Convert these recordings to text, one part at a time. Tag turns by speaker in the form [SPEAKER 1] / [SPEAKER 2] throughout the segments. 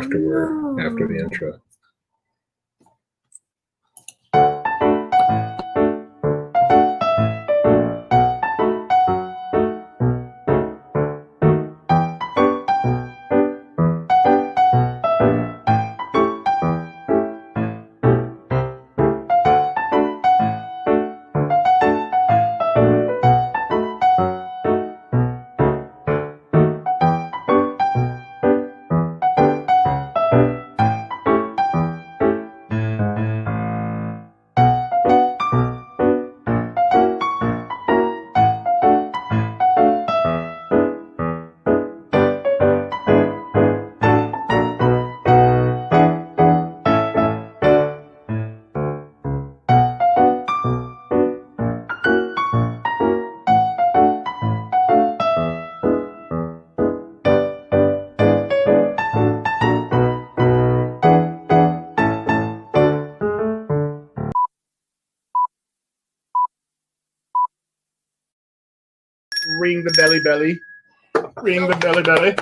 [SPEAKER 1] after the intro.
[SPEAKER 2] Ring the belly belly. Ring the belly belly.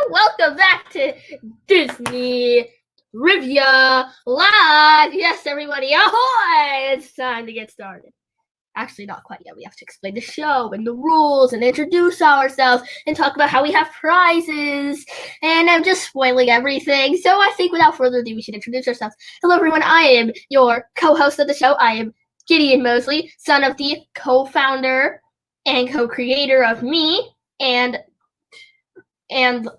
[SPEAKER 3] Welcome back to Disney Trivia Live. Yes, everybody, ahoy! It's time to get started. Actually, not quite yet. We have to explain the show and the rules and introduce ourselves and talk about how we have prizes. And I'm just spoiling everything. So I think without further ado, we should introduce ourselves. Hello, everyone. I am your co-host of the show. I am Gideon Mosley, son of the co-founder and co-creator of me, and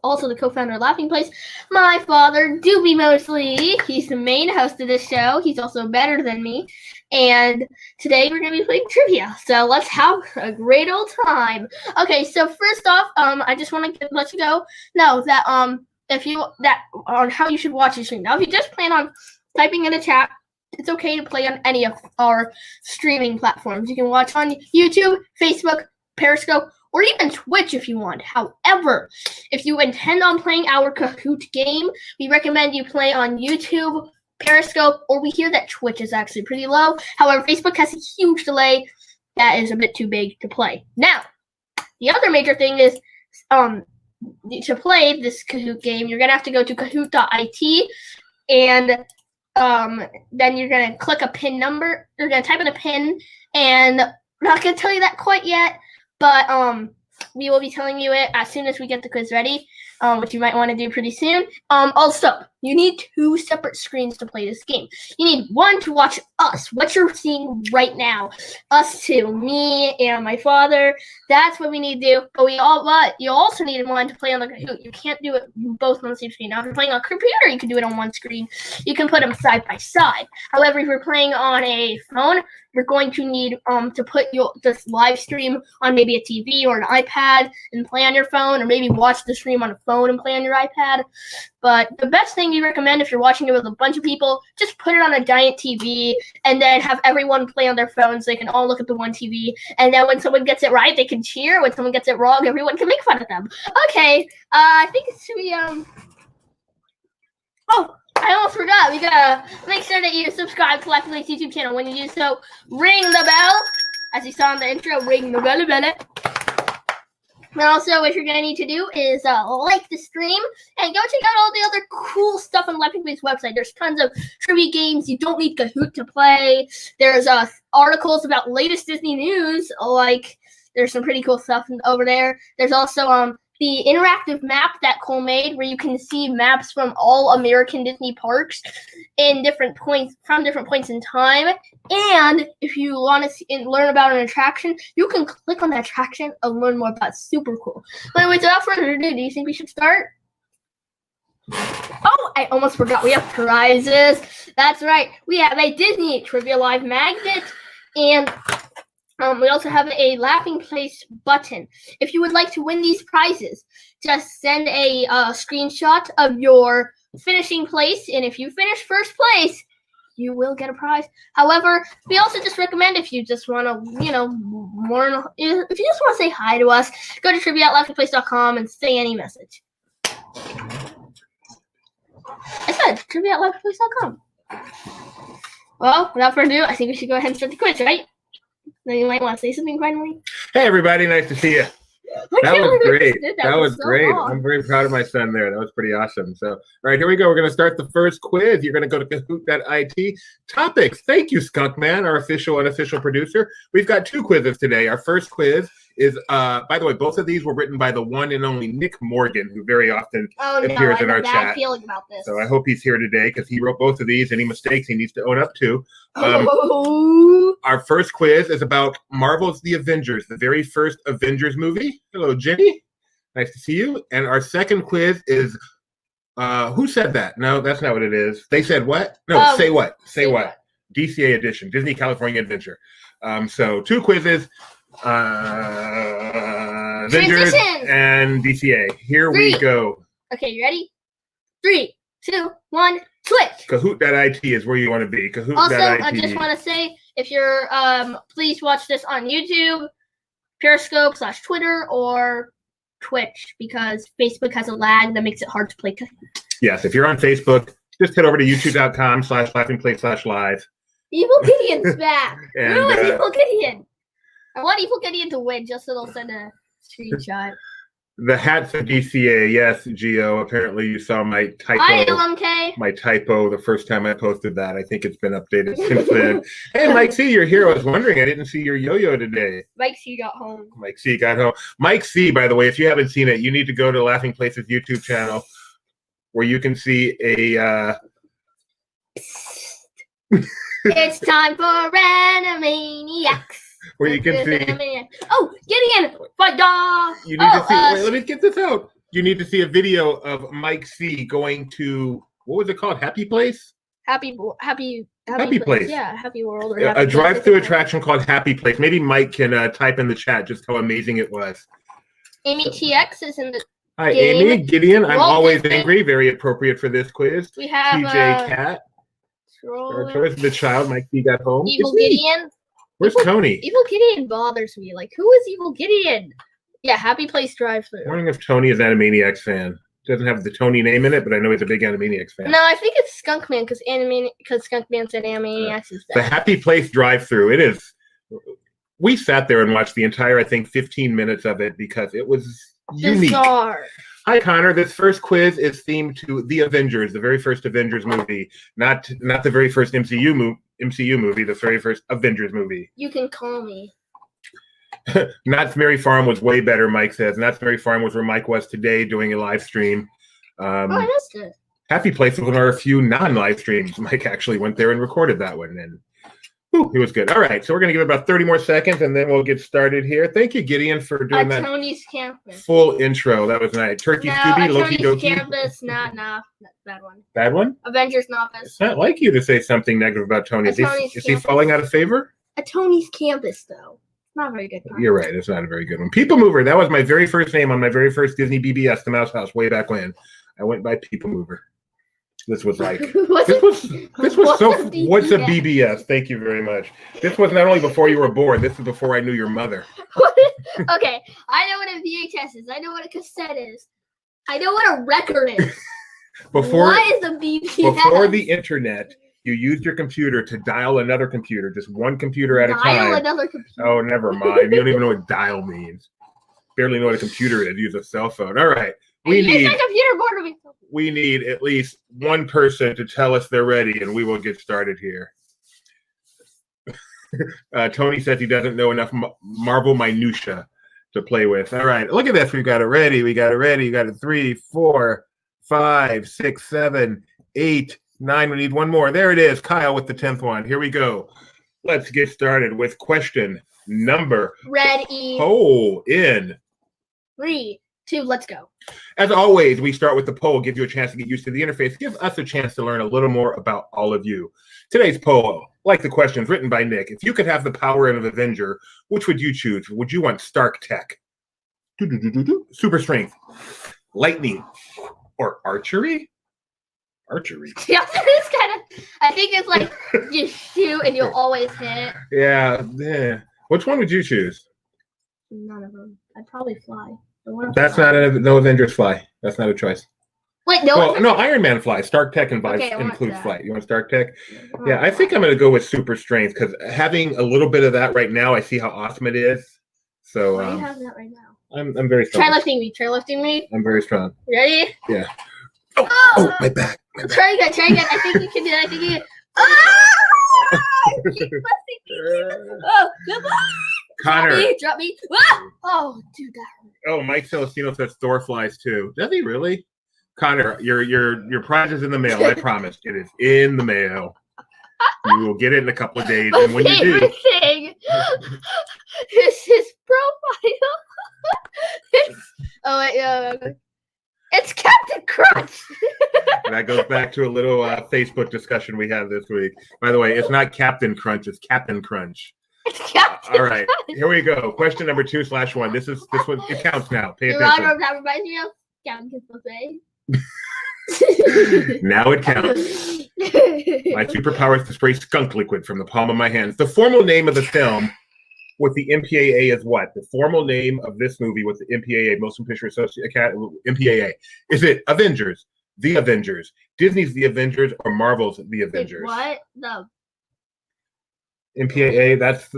[SPEAKER 3] also the co-founder of Laughing Place, my father, Doobie Mosley. He's the main host of this show. He's also better than me. And today we're going to be playing trivia. So let's have a great old time. Okay, so first off, I just want to let you know that on how you should watch the stream. Now, if you just plan on typing in a chat, it's okay to play on any of our streaming platforms. You can watch on YouTube, Facebook, Periscope, or even Twitch if you want. However, if you intend on playing our Kahoot game, we recommend you play on YouTube, Periscope, or we hear that Twitch is actually pretty low. However, Facebook has a huge delay that is a bit too big to play. Now, the other major thing is to play this Kahoot game, you're going to have to go to Kahoot.it, and then you're going to click a pin number. You're going to type in a pin, and I'm not going to tell you that quite yet, but we will be telling you it as soon as we get the quiz ready, which you might want to do pretty soon. Also, you need 2 separate screens to play this game. You need one to watch us, what you're seeing right now. Us two, me and my father. That's what we need to do. But you also need one to play on the Kahoot. You can't do it both on the same screen. Now, if you're playing on a computer, you can do it on one screen. You can put them side by side. However, if you're playing on a phone, you're going to need to put this live stream on maybe a TV or an iPad and play on your phone, or maybe watch the stream on a phone and play on your iPad. But the best thing we recommend if you're watching it with a bunch of people, just put it on a giant TV and then have everyone play on their phones. They can all look at the one TV. And then when someone gets it right, they can cheer. When someone gets it wrong, everyone can make fun of them. Okay, I think it should be, Oh, I almost forgot. We gotta make sure that you subscribe to Laughing Place YouTube channel. When you do so, ring the bell. As you saw in the intro, ring the bell. And also, what you're going to need to do is like the stream and go check out all the other cool stuff on Laughing Place website. There's tons of trivia games. You don't need Kahoot to play. There's articles about latest Disney news. Like, there's some pretty cool stuff over there. There's also the interactive map that Cole made, where you can see maps from all American Disney parks in different points in time. And if you want to learn about an attraction, you can click on the attraction and learn more about it. Super cool. But anyway, without further ado, do you think we should start? Oh, I almost forgot. We have prizes. That's right. We have a Disney Trivia Live magnet, and we also have a Laughing Place button. If you would like to win these prizes, just send a screenshot of your finishing place, and if you finish first place, you will get a prize. However, we also just recommend if you just want to, if you just want to say hi to us, go to trivia@laughingplace.com and say any message. I said trivia@laughingplace.com. Well, without further ado, I think we should go ahead and start the quiz, right? Then you might want to say something finally.
[SPEAKER 2] Hey, everybody. Nice to see you. That was great. That was great. I'm very proud of my son there. That was pretty awesome. So, all right, here we go. We're going to start the first quiz. You're going to go to Kahoot.it. Topics. Thank you, Skunkman, our official and unofficial producer. We've got 2 quizzes today. Our first quiz is, by the way, both of these were written by the one and only Nick Morgan, who very often appears in our chat. I have a bad feeling about this. So I hope he's here today because he wrote both of these. Any mistakes he needs to own up to. Our first quiz is about Marvel's The Avengers, the very first Avengers movie. Hello, Jenny. Nice to see you. And our second quiz is, who said that? No, that's not what it is. They said what? No, say what? Say what? DCA Edition, Disney California Adventure. So 2 quizzes. Avengers and DCA. Here we go.
[SPEAKER 3] Okay, you ready? 3, 2, 1, switch.
[SPEAKER 2] Kahoot.it is where you want to be. Kahoot.it.
[SPEAKER 3] Also, I just want to say, if you're, please watch this on YouTube, Periscope / Twitter, or Twitch, because Facebook has a lag that makes it hard to play Kahoot.
[SPEAKER 2] Yes, if you're on Facebook, just head over to youtube.com/laughingplace/live.
[SPEAKER 3] Evil Gideon's back. Who is Evil Gideon? I want Evil Gideon to win just so they'll send a screenshot.
[SPEAKER 2] The hats of DCA, yes, Gio. Apparently you saw my typo.
[SPEAKER 3] Hi, LMK.
[SPEAKER 2] My typo the first time I posted that. I think it's been updated since then. Hey, Mike C, you're here. I was wondering. I didn't see your yo-yo today.
[SPEAKER 3] Mike C got home.
[SPEAKER 2] Mike C got home. Mike C, by the way, if you haven't seen it, you need to go to Laughing Place's YouTube channel where you can see a...
[SPEAKER 3] It's time for Animaniacs.
[SPEAKER 2] Where you can see.
[SPEAKER 3] Oh, Gideon!
[SPEAKER 2] You need to see. Wait, let me get this out. You need to see a video of Mike C going to, what was it called? Happy Place?
[SPEAKER 3] Happy
[SPEAKER 2] Place.
[SPEAKER 3] Yeah, Happy World. Or
[SPEAKER 2] a drive-through attraction called Happy Place. Maybe Mike can type in the chat just how amazing it was.
[SPEAKER 3] Amy TX is in the.
[SPEAKER 2] Hi, game. Amy. Gideon. I'm always angry. Very appropriate for this quiz.
[SPEAKER 3] We have
[SPEAKER 2] TJ Cat. The child. Mike C got home.
[SPEAKER 3] Evil Gideon.
[SPEAKER 2] Where's Tony?
[SPEAKER 3] Evil Gideon bothers me. Like, who is Evil Gideon? Yeah, Happy Place drive-through.
[SPEAKER 2] I'm wondering if Tony is an Animaniacs fan. Doesn't have the Tony name in it, but I know he's a big Animaniacs fan.
[SPEAKER 3] No, I think it's Skunkman because Skunkman said Animaniacs is
[SPEAKER 2] the Happy Place drive-through. It is. We sat there and watched the entire, I think, 15 minutes of it because it was unique.
[SPEAKER 3] Bizarre.
[SPEAKER 2] Hi, Connor. This first quiz is themed to The Avengers, the very first Avengers movie, not the very first MCU movie, the very first Avengers movie.
[SPEAKER 3] You can call me.
[SPEAKER 2] Knott's Merry Farm was way better, Mike says. Knott's Merry Farm was where Mike was today doing a live stream.
[SPEAKER 3] I missed it.
[SPEAKER 2] Happy Place was one of our few non-live streams. Mike actually went there and recorded that one, and it was good. All right, so we're going to give it about 30 more seconds, and then we'll get started here. Thank you, Gideon, for doing that
[SPEAKER 3] Tony's Campus.
[SPEAKER 2] Full intro. That was nice. Turkey Scooby, Loki
[SPEAKER 3] Tony's
[SPEAKER 2] Doki.
[SPEAKER 3] Campus, nah, bad one.
[SPEAKER 2] Bad one?
[SPEAKER 3] Avengers Novice.
[SPEAKER 2] It's not like you to say something negative about Tony. Is he falling out of favor?
[SPEAKER 3] A Tony's Campus, though. Not a very good one.
[SPEAKER 2] You're right. It's not a very good one. People Mover. That was my very first name on my very first Disney BBS, The Mouse House, way back when. I went by People Mover. This was like what's a BBS? Thank you very much. This was not only before you were born. This is before I knew your mother.
[SPEAKER 3] Okay, I know what a VHS is. I know what a cassette is. I know what a record is. What is a BBS?
[SPEAKER 2] Before the internet, you used your computer to dial another computer, just one computer at a time.
[SPEAKER 3] Dial another computer.
[SPEAKER 2] Oh, never mind. You don't even know what dial means. Barely know what a computer is. Use a cell phone. All right. We need at least one person to tell us they're ready, and we will get started here. Tony says he doesn't know enough Marvel minutia to play with. All right, look at this. We got it ready. We got it 3, 4, 5, 6, 7, 8, 9. We need one more. There it is. Kyle with the 10th one. Here we go. Let's get started with question number.
[SPEAKER 3] Ready.
[SPEAKER 2] Poll in
[SPEAKER 3] 3, 2, let's go.
[SPEAKER 2] As always, we start with the poll, give you a chance to get used to the interface, give us a chance to learn a little more about all of you. Today's poll, like the questions written by Nick, if you could have the power of an Avenger, which would you choose? Would you want Stark Tech, super strength, lightning, or archery? Archery.
[SPEAKER 3] Yeah, it's kind of. I think it's like you shoot and you'll always hit.
[SPEAKER 2] Yeah. Which one would you choose?
[SPEAKER 3] None of them. I'd probably fly.
[SPEAKER 2] That's not no Avengers fly. That's not a choice.
[SPEAKER 3] Wait, no.
[SPEAKER 2] Well, no, Iron Man flies. Stark Tech includes flight. You want Stark Tech? Yeah, I think I'm going to go with super strength because having a little bit of that right now, I see how awesome it is. So
[SPEAKER 3] why do you have that right now?
[SPEAKER 2] I'm very strong.
[SPEAKER 3] Try lifting me.
[SPEAKER 2] I'm very strong.
[SPEAKER 3] Ready?
[SPEAKER 2] Yeah. Oh, my back.
[SPEAKER 3] Try again. I think you can do it. Keep lifting me. Oh, good luck.
[SPEAKER 2] Connor.
[SPEAKER 3] Drop me. Ah! Oh, dude, that hurt.
[SPEAKER 2] Oh, Mike Celestino says Thor flies too. Does he really? Connor, your prize is in the mail. I promise. It is in the mail. You will get it in a couple of days. And when you do,
[SPEAKER 3] thing is his profile. It's Captain Crunch.
[SPEAKER 2] That goes back to a little Facebook discussion we had this week. By the way, it's not Captain Crunch. It's Captain Crunch.
[SPEAKER 3] It's Captain
[SPEAKER 2] All right, here we go. Question number 2/1. This one. It counts now. Pay attention.
[SPEAKER 3] That reminds me of Captain Buffet.
[SPEAKER 2] Now it counts. My superpower is to spray skunk liquid from the palm of my hands. The formal name of the film with the MPAA is what? The formal name of this movie with the MPAA, Motion Picture Association, MPAA. Is it Avengers, The Avengers, Disney's The Avengers, or Marvel's The Avengers?
[SPEAKER 3] What? No.
[SPEAKER 2] MPAA, that's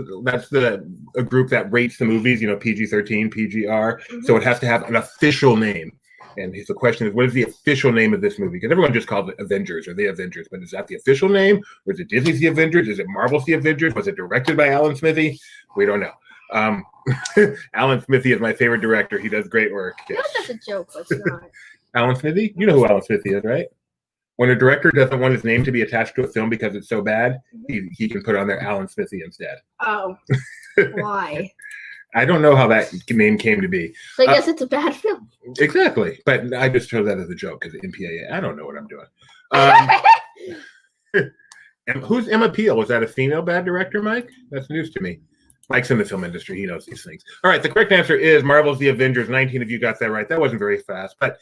[SPEAKER 2] a group that rates the movies, PG-13, PGR. Mm-hmm. So it has to have an official name. And the question is, what is the official name of this movie? Because everyone just calls it Avengers or The Avengers, but is that the official name? Or is it Disney's The Avengers? Is it Marvel's The Avengers? Was it directed by Alan Smithy? We don't know. Alan Smithy is my favorite director. He does great work.
[SPEAKER 3] I know that's a joke, but it's not.
[SPEAKER 2] Alan Smithy? You know who Alan Smithy is, right? When a director doesn't want his name to be attached to a film because it's so bad, he can put on there Alan Smithy instead.
[SPEAKER 3] Oh. Why?
[SPEAKER 2] I don't know how that name came to be.
[SPEAKER 3] So I guess it's a bad film.
[SPEAKER 2] Exactly. But I just chose that as a joke because MPAA. I don't know what I'm doing. And who's Emma Peel? Was that a female bad director, Mike? That's news to me. Mike's in the film industry. He knows these things. All right. The correct answer is Marvel's The Avengers. 19 of you got that right. That wasn't very fast. But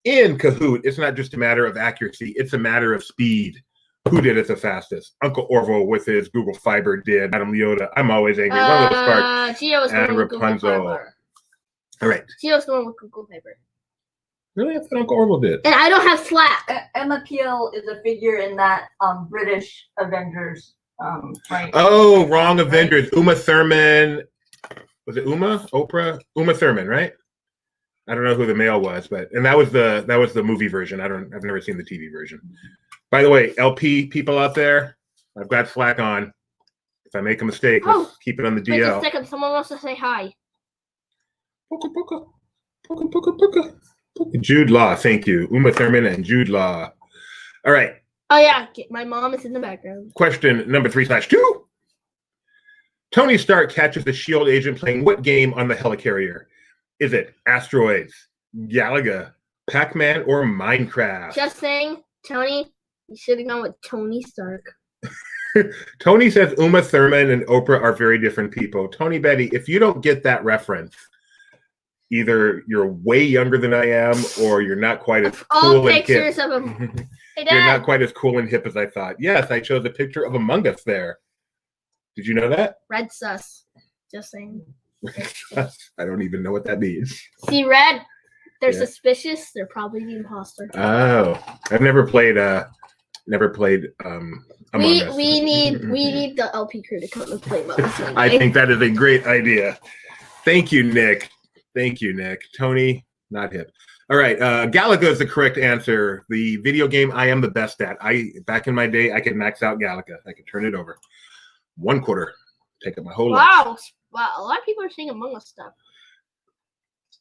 [SPEAKER 2] in Kahoot, it's not just a matter of accuracy. It's a matter of speed. Who did it the fastest? Uncle Orville with his Google Fiber did. Adam Leota. I'm always angry. One little spark.
[SPEAKER 3] Gio's
[SPEAKER 2] and Rapunzel. All right.
[SPEAKER 3] Gio's the one with Google Fiber.
[SPEAKER 2] Really? That's what Uncle Orville did.
[SPEAKER 3] And I don't have Slack.
[SPEAKER 1] Emma Peel is a figure in that British Avengers. Right.
[SPEAKER 2] Oh, wrong Avengers. Uma Thurman. Was it Uma? Oprah? Uma Thurman, right? I don't know who the male was, and that was the movie version. I've never seen the TV version. By the way, LP people out there, I've got Slack on. If I make a mistake, let's keep it on the DL.
[SPEAKER 3] Wait a second, someone wants to say hi.
[SPEAKER 2] Jude Law, thank you. Uma Thurman and Jude Law. All right.
[SPEAKER 3] Oh yeah, my mom is in the background.
[SPEAKER 2] Question number 3/2. Tony Stark catches the S.H.I.E.L.D. agent playing what game on the helicarrier? Is it Asteroids, Galaga, Pac-Man, or Minecraft?
[SPEAKER 3] Just saying, Tony, you should have gone with Tony Stark.
[SPEAKER 2] Tony says Uma Thurman and Oprah are very different people. Tony Betty, if you don't get that reference, either you're way younger than I am, or you're not quite as cool and hip.
[SPEAKER 3] Of him. Hey, Dad.
[SPEAKER 2] You're not quite as cool and hip as I thought. Yes, I chose a picture of Among Us there. Did you know that?
[SPEAKER 3] Red sus. Just saying.
[SPEAKER 2] I don't even know what that means.
[SPEAKER 3] See, red. They're suspicious. They're probably the imposter.
[SPEAKER 2] Oh, I've never played. Among Us.
[SPEAKER 3] We need the LP crew to come and play Among Us.
[SPEAKER 2] I think that is a great idea. Thank you, Nick. Tony, not hip. All right, Galaga is the correct answer. The video game I am the best at. Back in my day, I could max out Galaga. I could turn it over. 1/4. Take up my whole life.
[SPEAKER 3] Wow, a lot of people are saying Among Us stuff.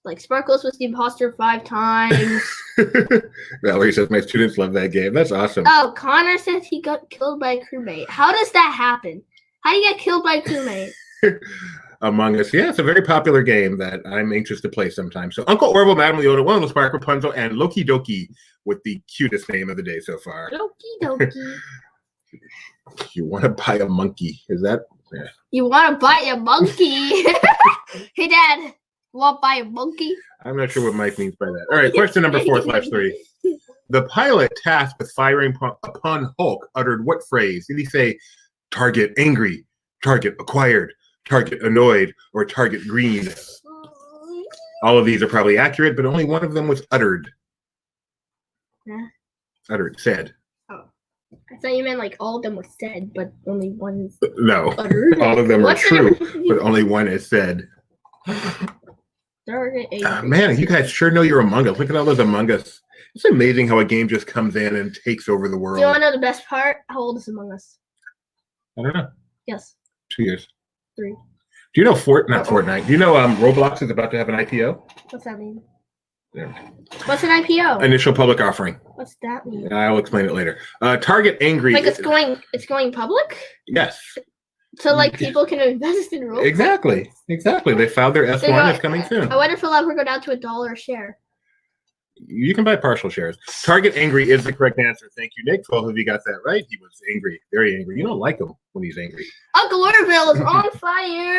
[SPEAKER 3] Like Sparkles was the imposter 5 times.
[SPEAKER 2] Valerie says my students love that game. That's awesome.
[SPEAKER 3] Oh, Connor says he got killed by a crewmate. How does that happen? How do you get killed by a crewmate?
[SPEAKER 2] Among Us. Yeah, it's a very popular game that I'm anxious to play sometime. So Uncle Orville, Madame Leota, One Little Spark, Rapunzel, and Loki Doki with the cutest name of the day so far.
[SPEAKER 3] Loki Doki.
[SPEAKER 2] You want to buy a monkey? Is that? Yeah.
[SPEAKER 3] You want to buy a monkey? Hey, Dad, you want to buy a monkey?
[SPEAKER 2] I'm not sure what Mike means by that. All right, question number 4/3. The pilot tasked with firing upon Hulk uttered what phrase? Did he say, target angry, target acquired, target annoyed, or target green? All of these are probably accurate, but only one of them was uttered.
[SPEAKER 3] Yeah.
[SPEAKER 2] Uttered, said.
[SPEAKER 3] Oh. I thought you meant like all of them were said, but only one is
[SPEAKER 2] No,
[SPEAKER 3] uttered.
[SPEAKER 2] all of them are
[SPEAKER 3] What's the
[SPEAKER 2] true,
[SPEAKER 3] difference?
[SPEAKER 2] but only one is said.
[SPEAKER 3] Target angry.
[SPEAKER 2] Man, you guys sure know you're Among Us. Look at all those Among Us. It's amazing how a game just comes in and takes over the world.
[SPEAKER 3] Do you want to know the best part? How old is Among Us?
[SPEAKER 2] I don't know.
[SPEAKER 3] Yes.
[SPEAKER 2] 2 years.
[SPEAKER 3] 3.
[SPEAKER 2] Do you know Fortnite? Do you know Roblox is about to have an IPO?
[SPEAKER 3] What's that mean?
[SPEAKER 2] Yeah.
[SPEAKER 3] What's an IPO?
[SPEAKER 2] Initial public offering.
[SPEAKER 3] What's that mean?
[SPEAKER 2] I'll explain it later. Target angry.
[SPEAKER 3] Like it's going public?
[SPEAKER 2] Yes.
[SPEAKER 3] So like people can invest in Roblox?
[SPEAKER 2] Exactly. They filed their S1. It's coming soon.
[SPEAKER 3] I wonder if it'll ever go down to $1 a share.
[SPEAKER 2] You can buy partial shares. Target angry is the correct answer. Thank you, Nick. 12 of you got that right. He was angry, very angry. You don't like him when he's angry.
[SPEAKER 3] Uncle Orville is on fire.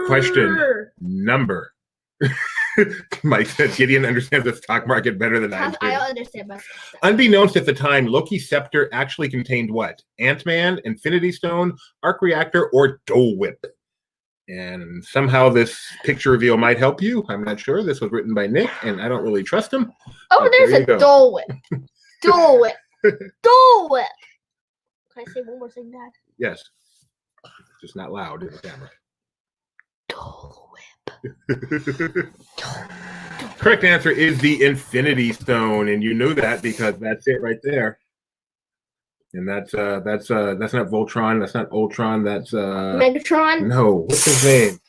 [SPEAKER 2] Question number. Mike said Gideon understands the stock market better than I do.
[SPEAKER 3] I understand myself.
[SPEAKER 2] Unbeknownst at the time, Loki's scepter actually contained what? Ant-Man, Infinity Stone, Arc Reactor, or Dole Whip? And somehow this picture reveal might help you. I'm not sure. This was written by Nick, and I don't really trust him.
[SPEAKER 3] Oh, there's a Dole Whip. Dole Whip. Dole Whip. Can I say one more thing, Dad?
[SPEAKER 2] Yes. Just not loud in the camera.
[SPEAKER 3] Dole Whip.
[SPEAKER 2] Correct answer is the Infinity Stone, and you know that because that's it right there. And that's not Voltron, that's not Ultron, that's
[SPEAKER 3] Megatron?
[SPEAKER 2] No, what's his name?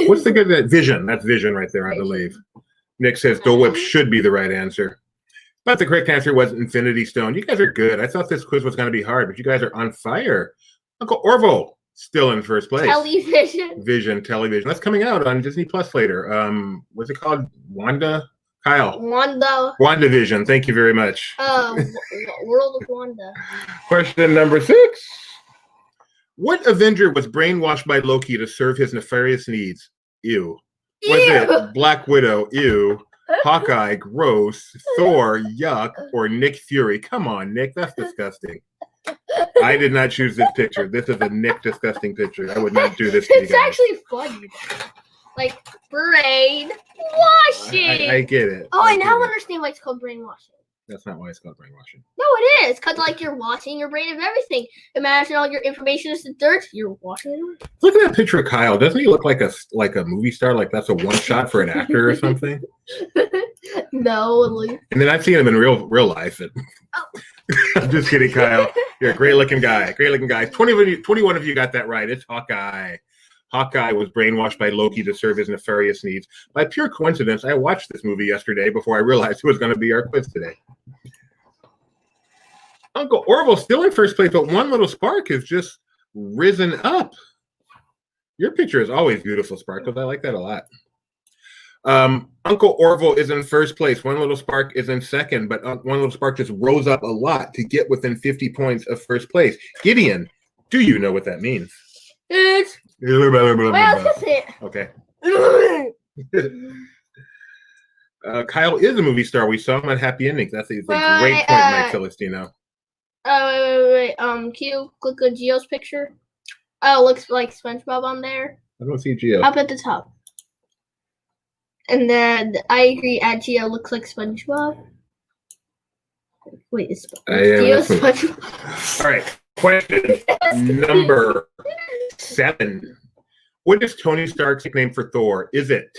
[SPEAKER 2] What's the good Vision? That's Vision right there, I believe. Nick says Dole Whip should be the right answer. But the correct answer was Infinity Stone. You guys are good. I thought this quiz was going to be hard, but you guys are on fire. Uncle Orville still in first place. Television. That's coming out on Disney Plus later. What's it called? Kyle. WandaVision. Thank you very much.
[SPEAKER 3] World of Wanda.
[SPEAKER 2] Question number 6. What Avenger was brainwashed by Loki to serve his nefarious needs? Ew. Was it Black Widow? Ew. Hawkeye? Gross. Thor? Yuck. Or Nick Fury? Come on, Nick. That's disgusting. I did not choose this picture. This is a Nick disgusting picture. I would not do this to you guys.
[SPEAKER 3] It's actually funny. Like brainwashing.
[SPEAKER 2] I get it.
[SPEAKER 3] Oh, I now understand why it's called brainwashing.
[SPEAKER 2] That's not why it's called brainwashing.
[SPEAKER 3] No, it is. Because like you're washing your brain of everything. Imagine all your information is the dirt. You're washing it away.
[SPEAKER 2] Look at that picture of Kyle. Doesn't he look like a movie star? Like that's a one shot for an actor or something?
[SPEAKER 3] No.
[SPEAKER 2] And then I've seen him in real life. And I'm just kidding, Kyle. You're a great looking guy. 21 of you got that right. It's Hawkeye. Hawkeye was brainwashed by Loki to serve his nefarious needs. By pure coincidence, I watched this movie yesterday before I realized it was going to be our quiz today. Uncle Orville still in first place, but one little spark has just risen up. Your picture is always beautiful, Sparkles. I like that a lot. Uncle Orville is in first place. One little spark is in second, but one little spark just rose up a lot to get within 50 points of first place. Gideon, do you know what that means?
[SPEAKER 3] It's
[SPEAKER 2] okay. Kyle is a movie star. We saw him on Happy Endings. That's a great point, Mike Celestino.
[SPEAKER 3] Wait. Can you click on Geo's picture? Oh, it looks like SpongeBob on there.
[SPEAKER 2] I don't see Geo.
[SPEAKER 3] Up at the top. And then I agree. At Geo looks like SpongeBob. Wait, is Geo SpongeBob?
[SPEAKER 2] All right. Question number 7. What is Tony Stark's nickname for Thor? Is it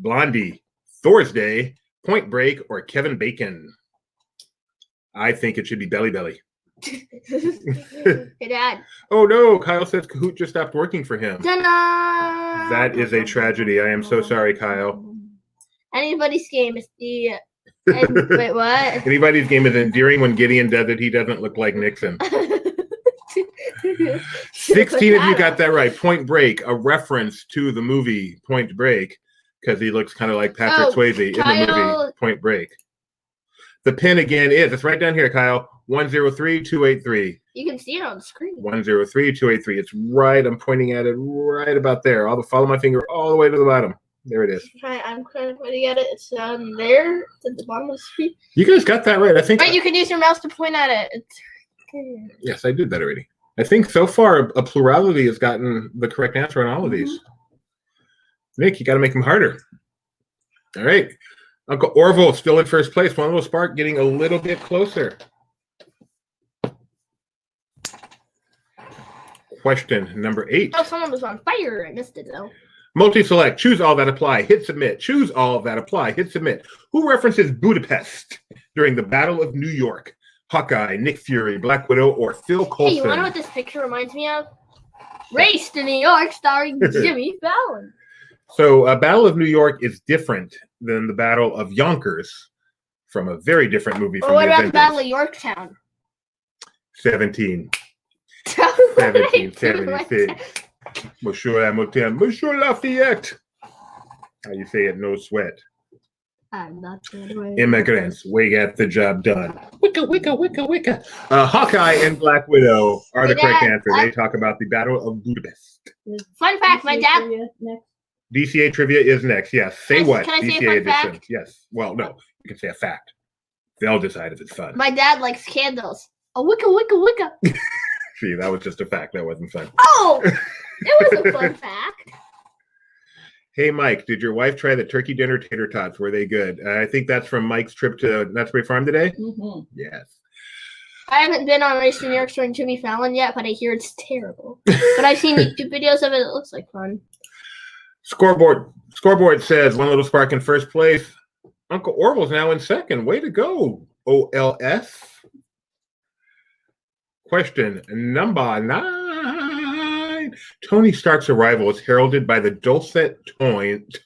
[SPEAKER 2] Blondie, Thor's Day, Point Break, or Kevin Bacon? I think it should be Belly Belly.
[SPEAKER 3] Hey, Dad.
[SPEAKER 2] Oh no, Kyle says Kahoot just stopped working for him.
[SPEAKER 3] Ta-da!
[SPEAKER 2] That is a tragedy. I am so sorry, Kyle.
[SPEAKER 3] Anybody's game is the... wait, what?
[SPEAKER 2] Anybody's game is endearing when Gideon does it. He doesn't look like Nixon. 16 of you got that right. Point Break, a reference to the movie Point Break, because he looks kind of like Patrick Swayze in the movie Point Break. The pin again is, it's right down here, Kyle, 103283.
[SPEAKER 3] You can see it on the screen.
[SPEAKER 2] 103283. It's right, I'm pointing at it right about there. Follow my finger all the way to the bottom. There it is.
[SPEAKER 3] I'm trying to get it. It's down there at the bottom of the screen.
[SPEAKER 2] You guys got that right. I think.
[SPEAKER 3] Right, you can use your mouse to point at it.
[SPEAKER 2] Yes, I did that already. I think so far a plurality has gotten the correct answer on all of these. Nick, you got to make them harder. All right. Uncle Orville still in first place. One little spark getting a little bit closer. Question number 8.
[SPEAKER 3] Oh, someone was on fire. I missed it, though.
[SPEAKER 2] Multi-select. Choose all that apply. Hit submit. Choose all that apply. Hit submit. Who references Budapest during the Battle of New York? Hawkeye, Nick Fury, Black Widow, or Phil Coulson?
[SPEAKER 3] Hey, you want to know what this picture reminds me of? Race to New York starring Jimmy Fallon.
[SPEAKER 2] So Battle of New York is different than the Battle of Yonkers from a very different movie from
[SPEAKER 3] Or what
[SPEAKER 2] the
[SPEAKER 3] about
[SPEAKER 2] Avengers.
[SPEAKER 3] the Battle of Yorktown?
[SPEAKER 2] 1776. Monsieur Lafayette. How you say it? No sweat.
[SPEAKER 3] I'm not sure.
[SPEAKER 2] Immigrants, we get the job done. Wicca, wicca, wicca, wicca. Hawkeye and Black Widow are the correct answer. They talk about the Battle of Budapest.
[SPEAKER 3] Fun fact, my dad...
[SPEAKER 2] DCA trivia is next. Yes. Say what?
[SPEAKER 3] Can I say a
[SPEAKER 2] DCA
[SPEAKER 3] fun
[SPEAKER 2] edition.
[SPEAKER 3] fact?
[SPEAKER 2] Yes. Well, no. You can say a fact. They'll decide if it's fun.
[SPEAKER 3] My dad likes candles. A wicca, wicca, wicca.
[SPEAKER 2] See, that was just a fact. That wasn't fun.
[SPEAKER 3] Oh! It was a fun fact.
[SPEAKER 2] Hey, Mike, did your wife try the turkey dinner tater tots? Were they good? I think that's from Mike's trip to Nuts Bay Farm today.
[SPEAKER 1] Mm-hmm.
[SPEAKER 2] Yes.
[SPEAKER 3] I haven't been on Race to New York starring Jimmy Fallon yet, but I hear it's terrible. But I've seen YouTube videos of it. It looks like fun.
[SPEAKER 2] Scoreboard says one little spark in first place. Uncle Orville's now in second. Way to go, OLS. Question number 9. Tony Stark's arrival is heralded by the dulcet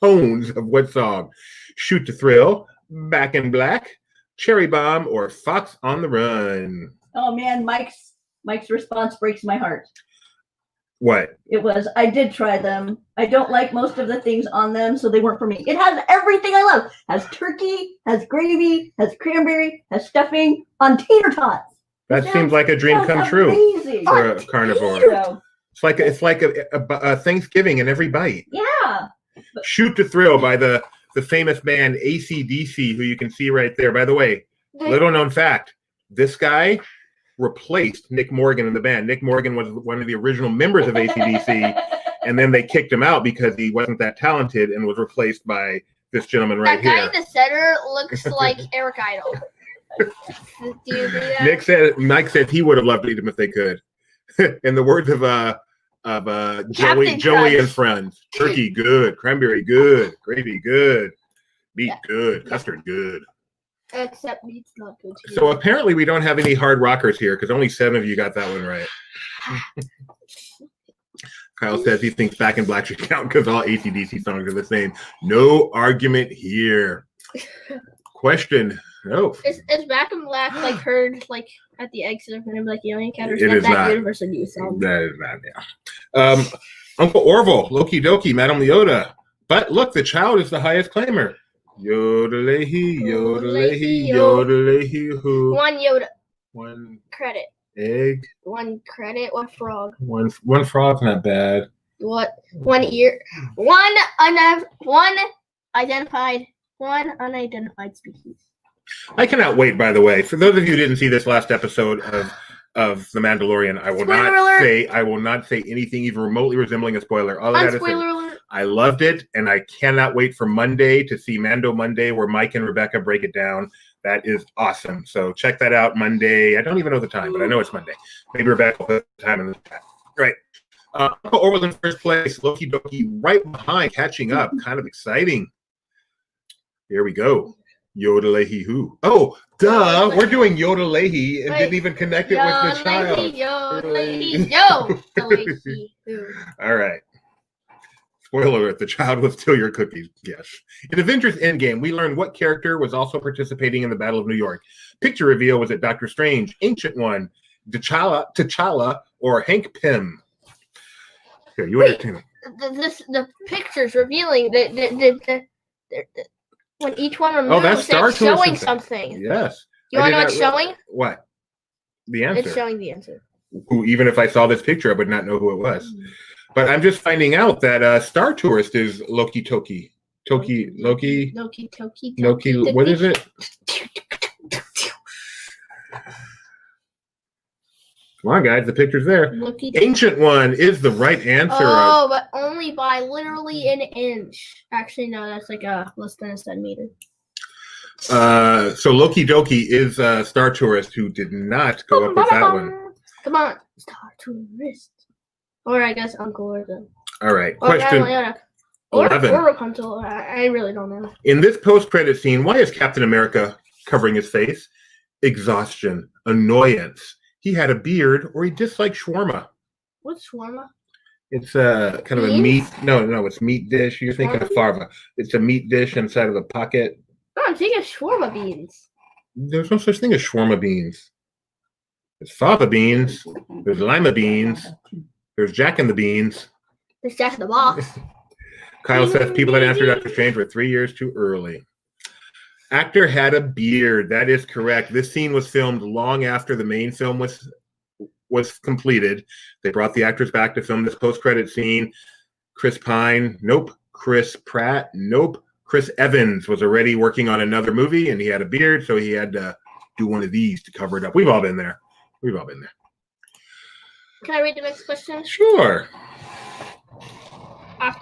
[SPEAKER 2] tones of what song? Shoot to Thrill, Back in Black, Cherry Bomb, or Fox on the Run?
[SPEAKER 1] Oh man, Mike's response breaks my heart.
[SPEAKER 2] What?
[SPEAKER 1] It was, I did try them. I don't like most of the things on them, so they weren't for me. It has everything I love. Has turkey, has gravy, has cranberry, has stuffing on tater tots.
[SPEAKER 2] That seems like a dream come true
[SPEAKER 1] amazing.
[SPEAKER 2] for a carnivore.
[SPEAKER 1] So,
[SPEAKER 2] It's like a Thanksgiving in every bite.
[SPEAKER 1] yeah.
[SPEAKER 2] Shoot to Thrill by the famous band AC/DC, who you can see right there. By the way, little known fact, this guy replaced Nick Morgan in the band. Nick Morgan was one of the original members of AC/DC, and then they kicked him out because he wasn't that talented and was replaced by this gentleman right
[SPEAKER 3] that guy
[SPEAKER 2] here.
[SPEAKER 3] in the center looks like Eric Idle. Do you agree with that?
[SPEAKER 2] Mike said he would have loved to eat him if they could. In the words of Joey
[SPEAKER 3] Crunch.
[SPEAKER 2] and friends, turkey good, cranberry good, gravy good, meat good, custard good.
[SPEAKER 3] Except meat's not good too.
[SPEAKER 2] So apparently we don't have any hard rockers here because only 7 of you got that one right. Kyle says he thinks Back in Black should count because all AC/DC songs are the same. No argument here. Question. No.
[SPEAKER 3] Is Back in Black like heard like at the exit of him like the alien cat or
[SPEAKER 2] It is
[SPEAKER 3] that
[SPEAKER 2] not.
[SPEAKER 3] Universal News song?
[SPEAKER 2] That is not, yeah. Uncle Orville, Loki Doki, Madame Leota. But look, the child is the highest claimer. Yodel-a-hee, yodel-a-hee, yodel-a-hee, hoo.
[SPEAKER 3] One Yoda.
[SPEAKER 2] One
[SPEAKER 3] Credit.
[SPEAKER 2] egg.
[SPEAKER 3] One credit. One frog.
[SPEAKER 2] One frog's not bad.
[SPEAKER 3] What? One ear. One unidentified species.
[SPEAKER 2] I cannot wait, by the way. For those of you who didn't see this last episode of The Mandalorian, I will not say anything even remotely resembling a spoiler. All I gotta say,
[SPEAKER 3] alert.
[SPEAKER 2] I loved it, and I cannot wait for Monday to see Mando Monday, where Mike and Rebecca break it down. That is awesome. So check that out Monday. I don't even know the time, but I know it's Monday. Maybe Rebecca will put the time in the chat. Right. Orville in first place. Loki Doki right behind, catching up. Kind of exciting. Here we go. Yodel-a-hee hoo. Oh, duh. We're doing Yodel-a-hee and didn't even connect it with the child. All right. Spoiler alert, the child will steal your cookies. Yes. In Avengers Endgame, we learned what character was also participating in the Battle of New York. Picture reveal was it Doctor Strange, Ancient One, T'Challa, or Hank Pym? Here, you entertain.
[SPEAKER 3] The pictures revealing the when each one removes,
[SPEAKER 2] that's Star
[SPEAKER 3] it's
[SPEAKER 2] Tours
[SPEAKER 3] showing
[SPEAKER 2] something.
[SPEAKER 3] something.
[SPEAKER 2] Yes.
[SPEAKER 3] You want to know what's showing?
[SPEAKER 2] What? The answer.
[SPEAKER 3] It's showing the answer.
[SPEAKER 2] Who, even if I saw this picture, I would not know who it was. But I'm just finding out that Star Tourist is Loki Toki. Loki.
[SPEAKER 3] Toki.
[SPEAKER 2] What is it? Come on, guys. The picture's there. Ancient One is the right answer.
[SPEAKER 3] Oh, but only by literally an inch. Actually, no, that's like less than a centimeter.
[SPEAKER 2] So Loki Doki is a Star Tourist who did not go up with that one.
[SPEAKER 3] Come on, Star Tourist. Or I guess Uncle or the.
[SPEAKER 2] All right.
[SPEAKER 3] Or
[SPEAKER 2] Question 11.
[SPEAKER 3] Or Rapunzel. I really don't know.
[SPEAKER 2] In this post-credit scene, why is Captain America covering his face? Exhaustion, annoyance. He had a beard, or he disliked shawarma.
[SPEAKER 3] What's shawarma?
[SPEAKER 2] It's kind of a meat. No, it's meat dish. You're thinking of farva. It's a meat dish inside of a pocket.
[SPEAKER 3] No, I'm thinking of shawarma beans.
[SPEAKER 2] There's no such thing as shawarma beans. There's fava beans. There's lima beans. There's Jack in the Beans.
[SPEAKER 3] There's Jack in the Box.
[SPEAKER 2] Kyle says people that answered Dr. Strange were 3 years too early. Actor had a beard. That is correct. This scene was filmed long after the main film was completed. They brought the actors back to film this post-credit scene. Chris Pine, nope. Chris Pratt, nope. Chris Evans was already working on another movie, and he had a beard, so he had to do one of these to cover it up. We've all been there.
[SPEAKER 3] Can I read the next question?
[SPEAKER 2] Sure.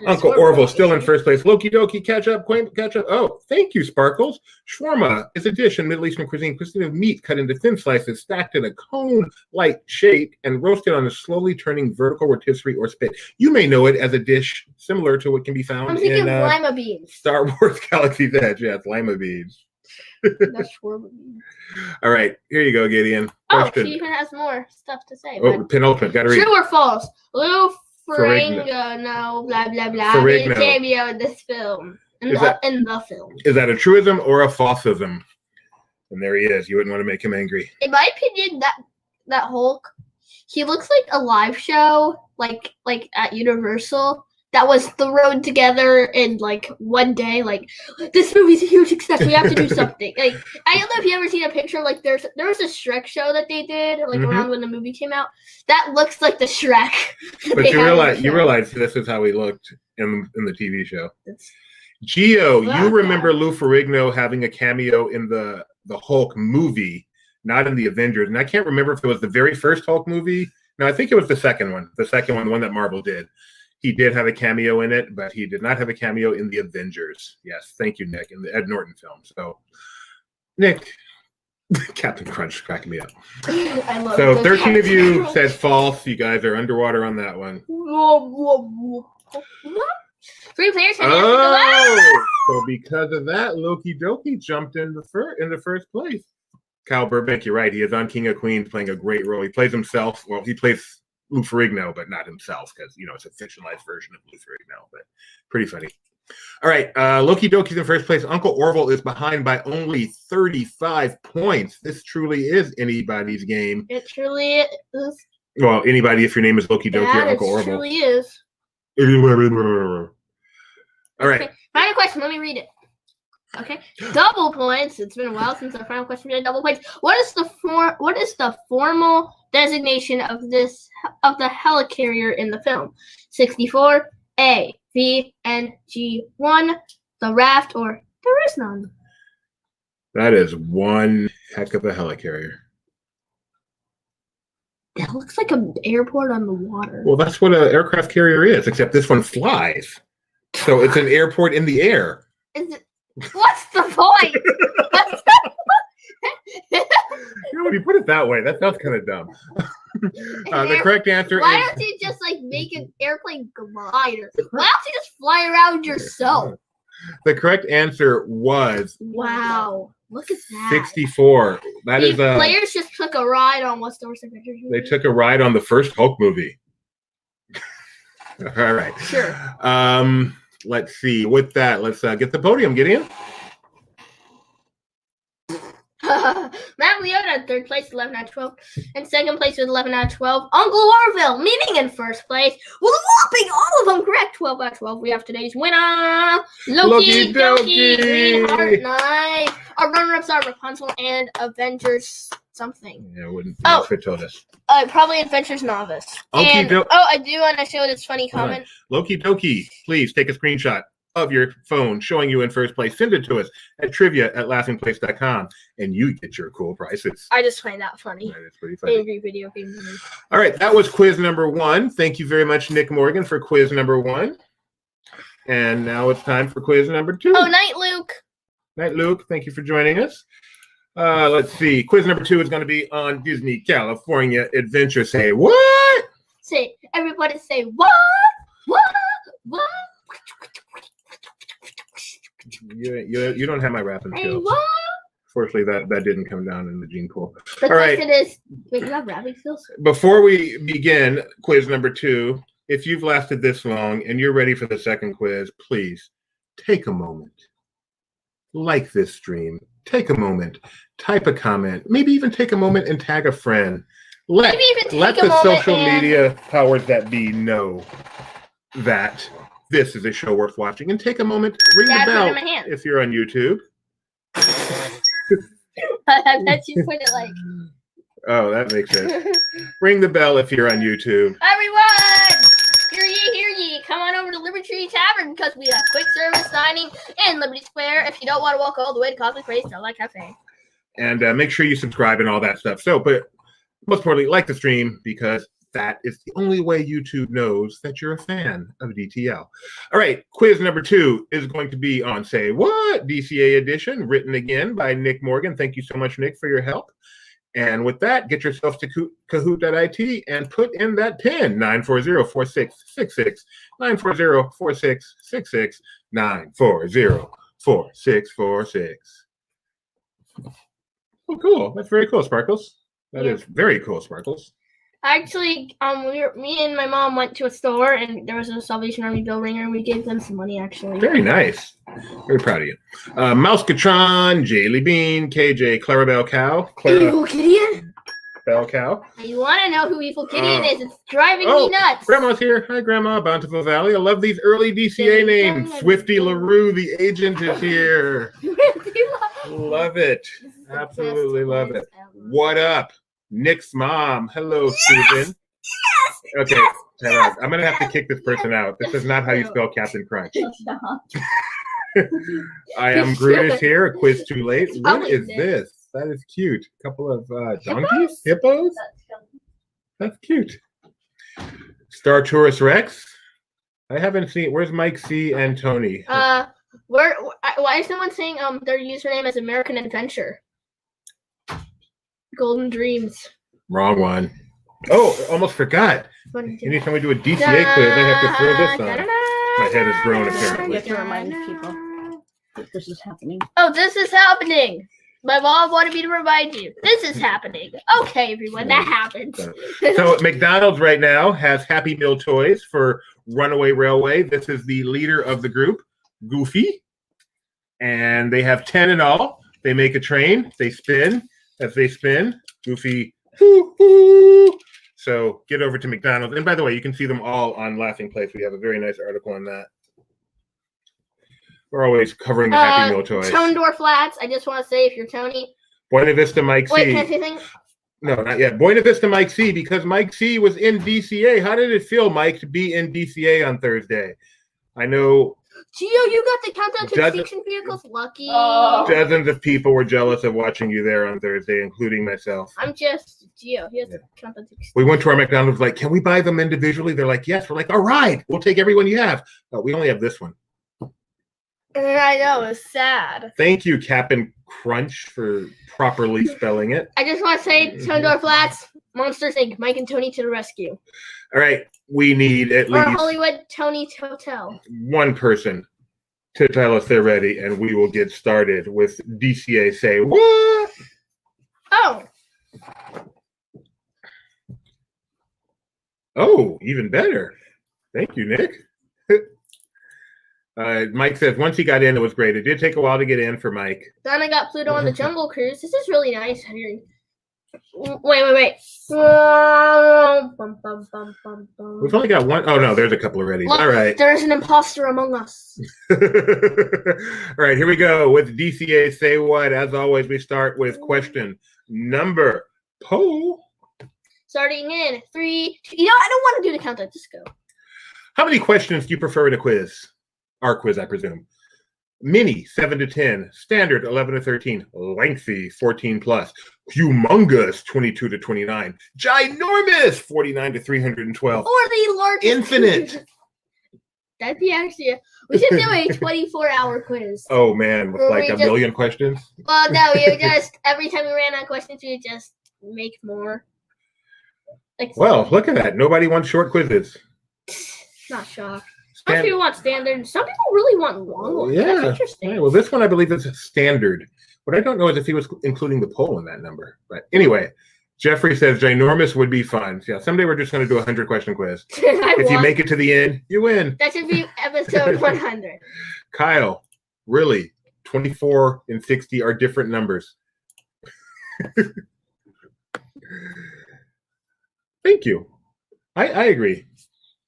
[SPEAKER 2] Uncle Orville still in first place. Loki Doki, catch up. Oh, thank you, Sparkles. Shawarma is a dish in Middle Eastern cuisine consisting of meat cut into thin slices, stacked in a cone-like shape, and roasted on a slowly turning vertical rotisserie or spit. You may know it as a dish similar to what can be found in
[SPEAKER 3] lima beans.
[SPEAKER 2] Star Wars Galaxy's Edge. Yeah, it's lima beans.
[SPEAKER 3] That's shawarma beans.
[SPEAKER 2] All right, here you go, Gideon.
[SPEAKER 3] Question. She even has more stuff to say.
[SPEAKER 2] Oh, penultimate. Got to read.
[SPEAKER 3] True or false? Lou Ferrigno, blah blah blah. Made a cameo in this film. In the film.
[SPEAKER 2] Is that a truism or a falsism? And there he is. You wouldn't want to make him angry.
[SPEAKER 3] In my opinion, that Hulk, he looks like a live show, like at Universal, that was thrown together in like one day. Like, this movie's a huge success. We have to do something. Like, I don't know if you ever seen a picture. Like, there was a Shrek show that they did, like around when the movie came out. That looks like the Shrek.
[SPEAKER 2] But you realize this is how he looked in the TV show. Gio, you remember Lou Ferrigno having a cameo in the Hulk movie, not in the Avengers. And I can't remember if it was the very first Hulk movie. No, I think it was the second one. The one that Marvel did. He did have a cameo in it, but he did not have a cameo in the Avengers. Yes, thank you, Nick, in the Ed Norton film. So, Nick, Captain Crunch is cracking me up.
[SPEAKER 3] I love
[SPEAKER 2] so 13 of you said false. You guys are underwater on that one.
[SPEAKER 3] 3 players.
[SPEAKER 2] So because of that, Loki Doki jumped in the first place. Kyle Burbank, you're right. He is on King of Queens, playing a great role. He plays himself. Well, he plays Lou Ferrigno, but not himself, because it's a fictionalized version of Lou Ferrigno, but pretty funny. All right, Loki Doki's in first place. Uncle Orville is behind by only 35 points. This truly is anybody's game.
[SPEAKER 3] It truly is.
[SPEAKER 2] Well, anybody if your name is Loki Doki or Uncle Orville.
[SPEAKER 3] It truly is.
[SPEAKER 2] All right.
[SPEAKER 3] Okay. Final question. Let me read it. Okay. Double points. It's been a while since our final question did double points. What is the formal designation of the helicarrier in the film? 64, A, V, N, G, 1, the raft, or there is none.
[SPEAKER 2] That is one heck of a helicarrier.
[SPEAKER 3] That looks like an airport on the water.
[SPEAKER 2] Well, that's what an aircraft carrier is, except this one flies. So it's an airport in the air.
[SPEAKER 3] What's the point?
[SPEAKER 2] When you put it that way, that sounds kind of dumb. The correct answer is...
[SPEAKER 3] Why don't you just make an airplane glider? Why don't you just fly around yourself?
[SPEAKER 2] The correct answer was...
[SPEAKER 3] Wow. Look at that.
[SPEAKER 2] 64. These
[SPEAKER 3] players just took a ride on what's the worst Avengers movie?
[SPEAKER 2] They took a ride on the first Hulk movie. All right.
[SPEAKER 3] Sure.
[SPEAKER 2] Let's see. With that, let's get the podium. Gideon.
[SPEAKER 3] Matt Leota in third place, 11 out of 12. And second place with 11 out of 12. Uncle Orville meeting in first place with whopping all of them correct. 12 out of 12. We have today's winner, Loki Doki, Green Heart Knight. Our runner-ups are Rapunzel and Avengers something.
[SPEAKER 2] Yeah, it wouldn't fit us.
[SPEAKER 3] Probably Adventures Novice. I do want to show this funny comment.
[SPEAKER 2] Loki Doki, please take a screenshot. of your phone showing you in first place. Send it to us at trivia@laughingplace.com, and you get your cool prizes.
[SPEAKER 3] I just find that funny.
[SPEAKER 2] That is pretty funny.
[SPEAKER 3] Angry video game.
[SPEAKER 2] All right, that was quiz number 1. Thank you very much, Nick Morgan, for quiz number 1. And now it's time for quiz number 2.
[SPEAKER 3] Oh, night, Luke.
[SPEAKER 2] Night, Luke. Thank you for joining us. Let's see. Quiz number 2 is going to be on Disney California Adventure. Say what?
[SPEAKER 3] Everybody say what? What?
[SPEAKER 2] You don't have my rapping
[SPEAKER 3] Hey,
[SPEAKER 2] skills.
[SPEAKER 3] what?
[SPEAKER 2] Fortunately, that didn't come down in the gene pool.
[SPEAKER 3] The
[SPEAKER 2] All right.
[SPEAKER 3] question is, wait, you have rapping skills?
[SPEAKER 2] Before we begin quiz number 2, if you've lasted this long and you're ready for the second quiz, please take a moment. Like this stream. Take a moment. Type a comment. Maybe even take a moment and tag a friend. Let the social media powers that be know that this is a show worth watching. And take a moment, ring the bell if you're on YouTube.
[SPEAKER 3] I bet you put it like...
[SPEAKER 2] Oh, that makes sense. Ring the bell if you're on YouTube.
[SPEAKER 3] Everyone! Hear ye. Come on over to Liberty Tree Tavern because we have quick service dining in Liberty Square if you don't want to walk all the way to Cosmic Race Starlight Cafe.
[SPEAKER 2] And make sure you subscribe and all that stuff. So, but most importantly, like the stream because that is the only way YouTube knows that you're a fan of DTL. All right, quiz number 2 is going to be on Say What? DCA Edition, written again by Nick Morgan. Thank you so much, Nick, for your help. And with that, get yourself to Kahoot.it and put in that PIN, 940-4666, 940-4666, 940-4646. Oh, cool. That's very cool, Sparkles. That is very cool, Sparkles.
[SPEAKER 3] Actually, me and my mom went to a store and there was a Salvation Army bell ringer and we gave them some money, actually.
[SPEAKER 2] Very nice. Very proud of you. Mousecatron, Jaylee Bean, KJ, Clarabelle Cow.
[SPEAKER 3] Evil Gideon?
[SPEAKER 2] Bell Cow.
[SPEAKER 3] You want to know who Evil Gideon is? It's driving me nuts.
[SPEAKER 2] Grandma's here. Hi, Grandma. Bountiful Valley. I love these early DCA names. Swifty LaRue, the agent, is here. Love it. Absolutely love it. What up? Nick's mom. Hello, Susan. Okay, I'm going to have to kick this person out. This is not how you spell Captain Crunch. I am Grunis here. A quiz too late. What is this? That is cute. A couple of donkeys? Hippos? That's cute. Star Tourist Rex? I haven't seen. Where's Mike C. and Tony?
[SPEAKER 3] Why is someone saying their username is American Adventure? Golden Dreams.
[SPEAKER 2] Wrong one. Oh, almost forgot. Anytime we do a DCA quiz, I have to throw this on. My head is grown, apparently.
[SPEAKER 1] You have to remind people that this is happening.
[SPEAKER 3] Oh, this is happening. My mom wanted me to remind you. This is happening. Okay, everyone, that happened.
[SPEAKER 2] So McDonald's right now has Happy Meal toys for Runaway Railway. This is the leader of the group, Goofy. And they have 10 in all. They make a train. They spin. As they spin, Goofy, hoo-hoo. So get over to McDonald's. And by the way, you can see them all on Laughing Place. We have a very nice article on that. We're always covering the Happy Meal toys.
[SPEAKER 3] Tone Door Flats. I just want to say, if you're Tony.
[SPEAKER 2] Buena Vista Mike C.
[SPEAKER 3] Wait, can I say anything?
[SPEAKER 2] No, not yet. Buena Vista Mike C, because Mike C was in DCA. How did it feel, Mike, to be in DCA on Thursday? I know...
[SPEAKER 3] Gio, you got the Countdown to Extinction vehicles. Lucky.
[SPEAKER 2] Dozens of people were jealous of watching you there on Thursday, including myself.
[SPEAKER 3] I'm just Gio. He has the Countdown to Extinction.
[SPEAKER 2] We went to our McDonald's, like, can we buy them individually? They're like, yes. We're like, all right, we'll take everyone you have. But we only have this one.
[SPEAKER 3] I know, it's sad.
[SPEAKER 2] Thank you, Captain Crunch, for properly spelling it.
[SPEAKER 3] I just want to say, Tone Door Flats, Monsters Inc., Mike and Tony to the rescue.
[SPEAKER 2] All right, we need at least
[SPEAKER 3] Hollywood Tony Hotel.
[SPEAKER 2] one person to tell us they're ready, and we will get started with DCA Say What?
[SPEAKER 3] Oh.
[SPEAKER 2] Oh, even better. Thank you, Nick. Mike says once he got in, it was great. It did take a while to get in for Mike.
[SPEAKER 3] Then I got Pluto on the Jungle Cruise. This is really nice. Wait.
[SPEAKER 2] We've only got one. Oh, no, there's a couple already.
[SPEAKER 3] Look,
[SPEAKER 2] all right.
[SPEAKER 3] There's an imposter among us.
[SPEAKER 2] All right, here we go with DCA Say What. As always, we start with question number poll.
[SPEAKER 3] Starting in 3, 2. I don't want to do the countdown. Just go.
[SPEAKER 2] How many questions do you prefer in a quiz? Our quiz, I presume. Mini, 7 to 10. Standard, 11 to 13. Lengthy, 14 plus. Humongous, 22 to 29. Ginormous, 49 to 312.
[SPEAKER 3] Or the largest.
[SPEAKER 2] Infinite.
[SPEAKER 3] That'd be actually. We should do a 24-hour quiz.
[SPEAKER 2] Oh, man, with
[SPEAKER 3] Where
[SPEAKER 2] like
[SPEAKER 3] we
[SPEAKER 2] a million questions?
[SPEAKER 3] Well, no, we would just, every time we ran out of questions, we would just make more. Like,
[SPEAKER 2] Well, look at that. Nobody wants short quizzes.
[SPEAKER 3] Not shocked. Some people want standard. Some people really want long ones.
[SPEAKER 2] Yeah.
[SPEAKER 3] That's interesting.
[SPEAKER 2] Yeah, well, this one I believe is standard. What I don't know is if he was including the poll in that number. But anyway, Jeffrey says ginormous would be fun. Yeah, someday we're just going to do a 100-question quiz. If you make it to the end, you win.
[SPEAKER 3] That should be episode 100.
[SPEAKER 2] Kyle, really, 24 and 60 are different numbers. Thank you. I agree.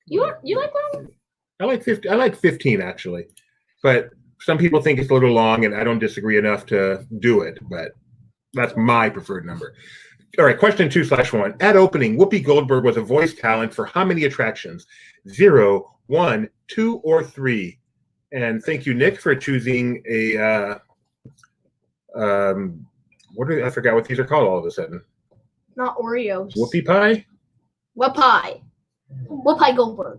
[SPEAKER 3] You like that?
[SPEAKER 2] I like 50. I like 15 actually, but some people think it's a little long, and I don't disagree enough to do it. But that's my preferred number. All right, question 2/1. At opening, Whoopi Goldberg was a voice talent for how many attractions? 0, 1, 2, or 3? And thank you, Nick, for choosing a. I forgot what these are called all of a sudden.
[SPEAKER 3] Not Oreos.
[SPEAKER 2] Whoopie pie.
[SPEAKER 3] Whoopi Goldberg.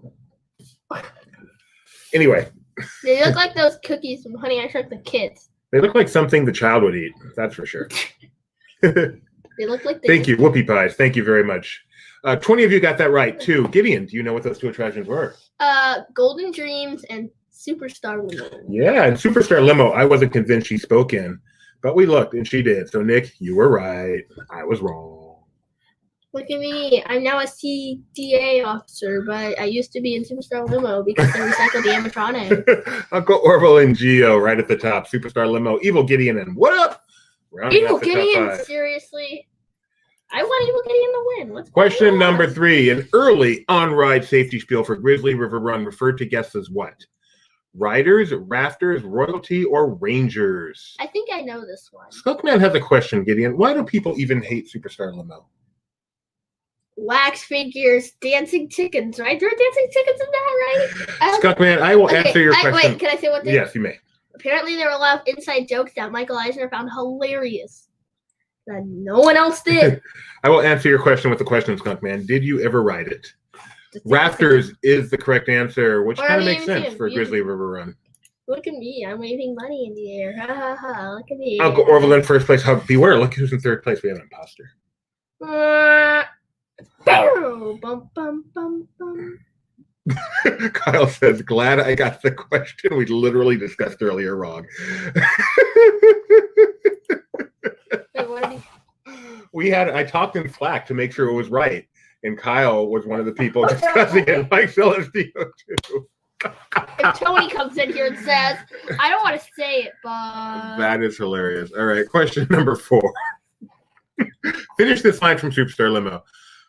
[SPEAKER 2] Anyway.
[SPEAKER 3] They look like those cookies from Honey, I Shrunk the Kids.
[SPEAKER 2] They look like something the child would eat. That's for sure.
[SPEAKER 3] They look like.
[SPEAKER 2] Thank you, whoopie pies. Thank you very much. 20 of you got that right too. Gideon, do you know what those 2 attractions were?
[SPEAKER 3] Golden Dreams and Superstar Limo.
[SPEAKER 2] Yeah, and Superstar Limo. I wasn't convinced she spoke in, but we looked and she did. So Nick, you were right. I was wrong.
[SPEAKER 3] Look at me. I'm now a CDA officer, but I used to be in Superstar Limo because they recycled the animatronic.
[SPEAKER 2] Uncle Orville and Geo right at the top. Superstar Limo. Evil Gideon and what up?
[SPEAKER 3] Evil Gideon, seriously? I want Evil Gideon to win. What's
[SPEAKER 2] Question number 3. An early on-ride safety spiel for Grizzly River Run referred to guests as what? Riders, rafters, royalty, or rangers?
[SPEAKER 3] I think I know this one.
[SPEAKER 2] Skunkman has a question, Gideon. Why do people even hate Superstar Limo?
[SPEAKER 3] Wax figures, dancing chickens, right? There are dancing chickens in that, right?
[SPEAKER 2] Skunkman, I will answer your question.
[SPEAKER 3] Wait, can I say one thing?
[SPEAKER 2] Yes, you may.
[SPEAKER 3] Apparently, there were a lot of inside jokes that Michael Eisner found hilarious that no one else did.
[SPEAKER 2] I will answer your question with the question, Skunkman. Did you ever ride it? Rafters is the correct answer, which kind of makes sense for Grizzly River Run.
[SPEAKER 3] Look at me. I'm waving money in the air. Ha ha ha. Look at me.
[SPEAKER 2] Uncle Orville in first place. Beware. Look who's in third place. We have an imposter.
[SPEAKER 3] Bum, bum, bum, bum.
[SPEAKER 2] Kyle says, glad I got the question we literally discussed earlier wrong.
[SPEAKER 3] Wait,
[SPEAKER 2] I talked in Slack to make sure it was right. And Kyle was one of the people discussing it. Mike Celestino too.
[SPEAKER 3] If Tony comes in here and says, I don't want to say it, but...
[SPEAKER 2] That is hilarious. All right, question number 4. Finish this line from Superstar Limo.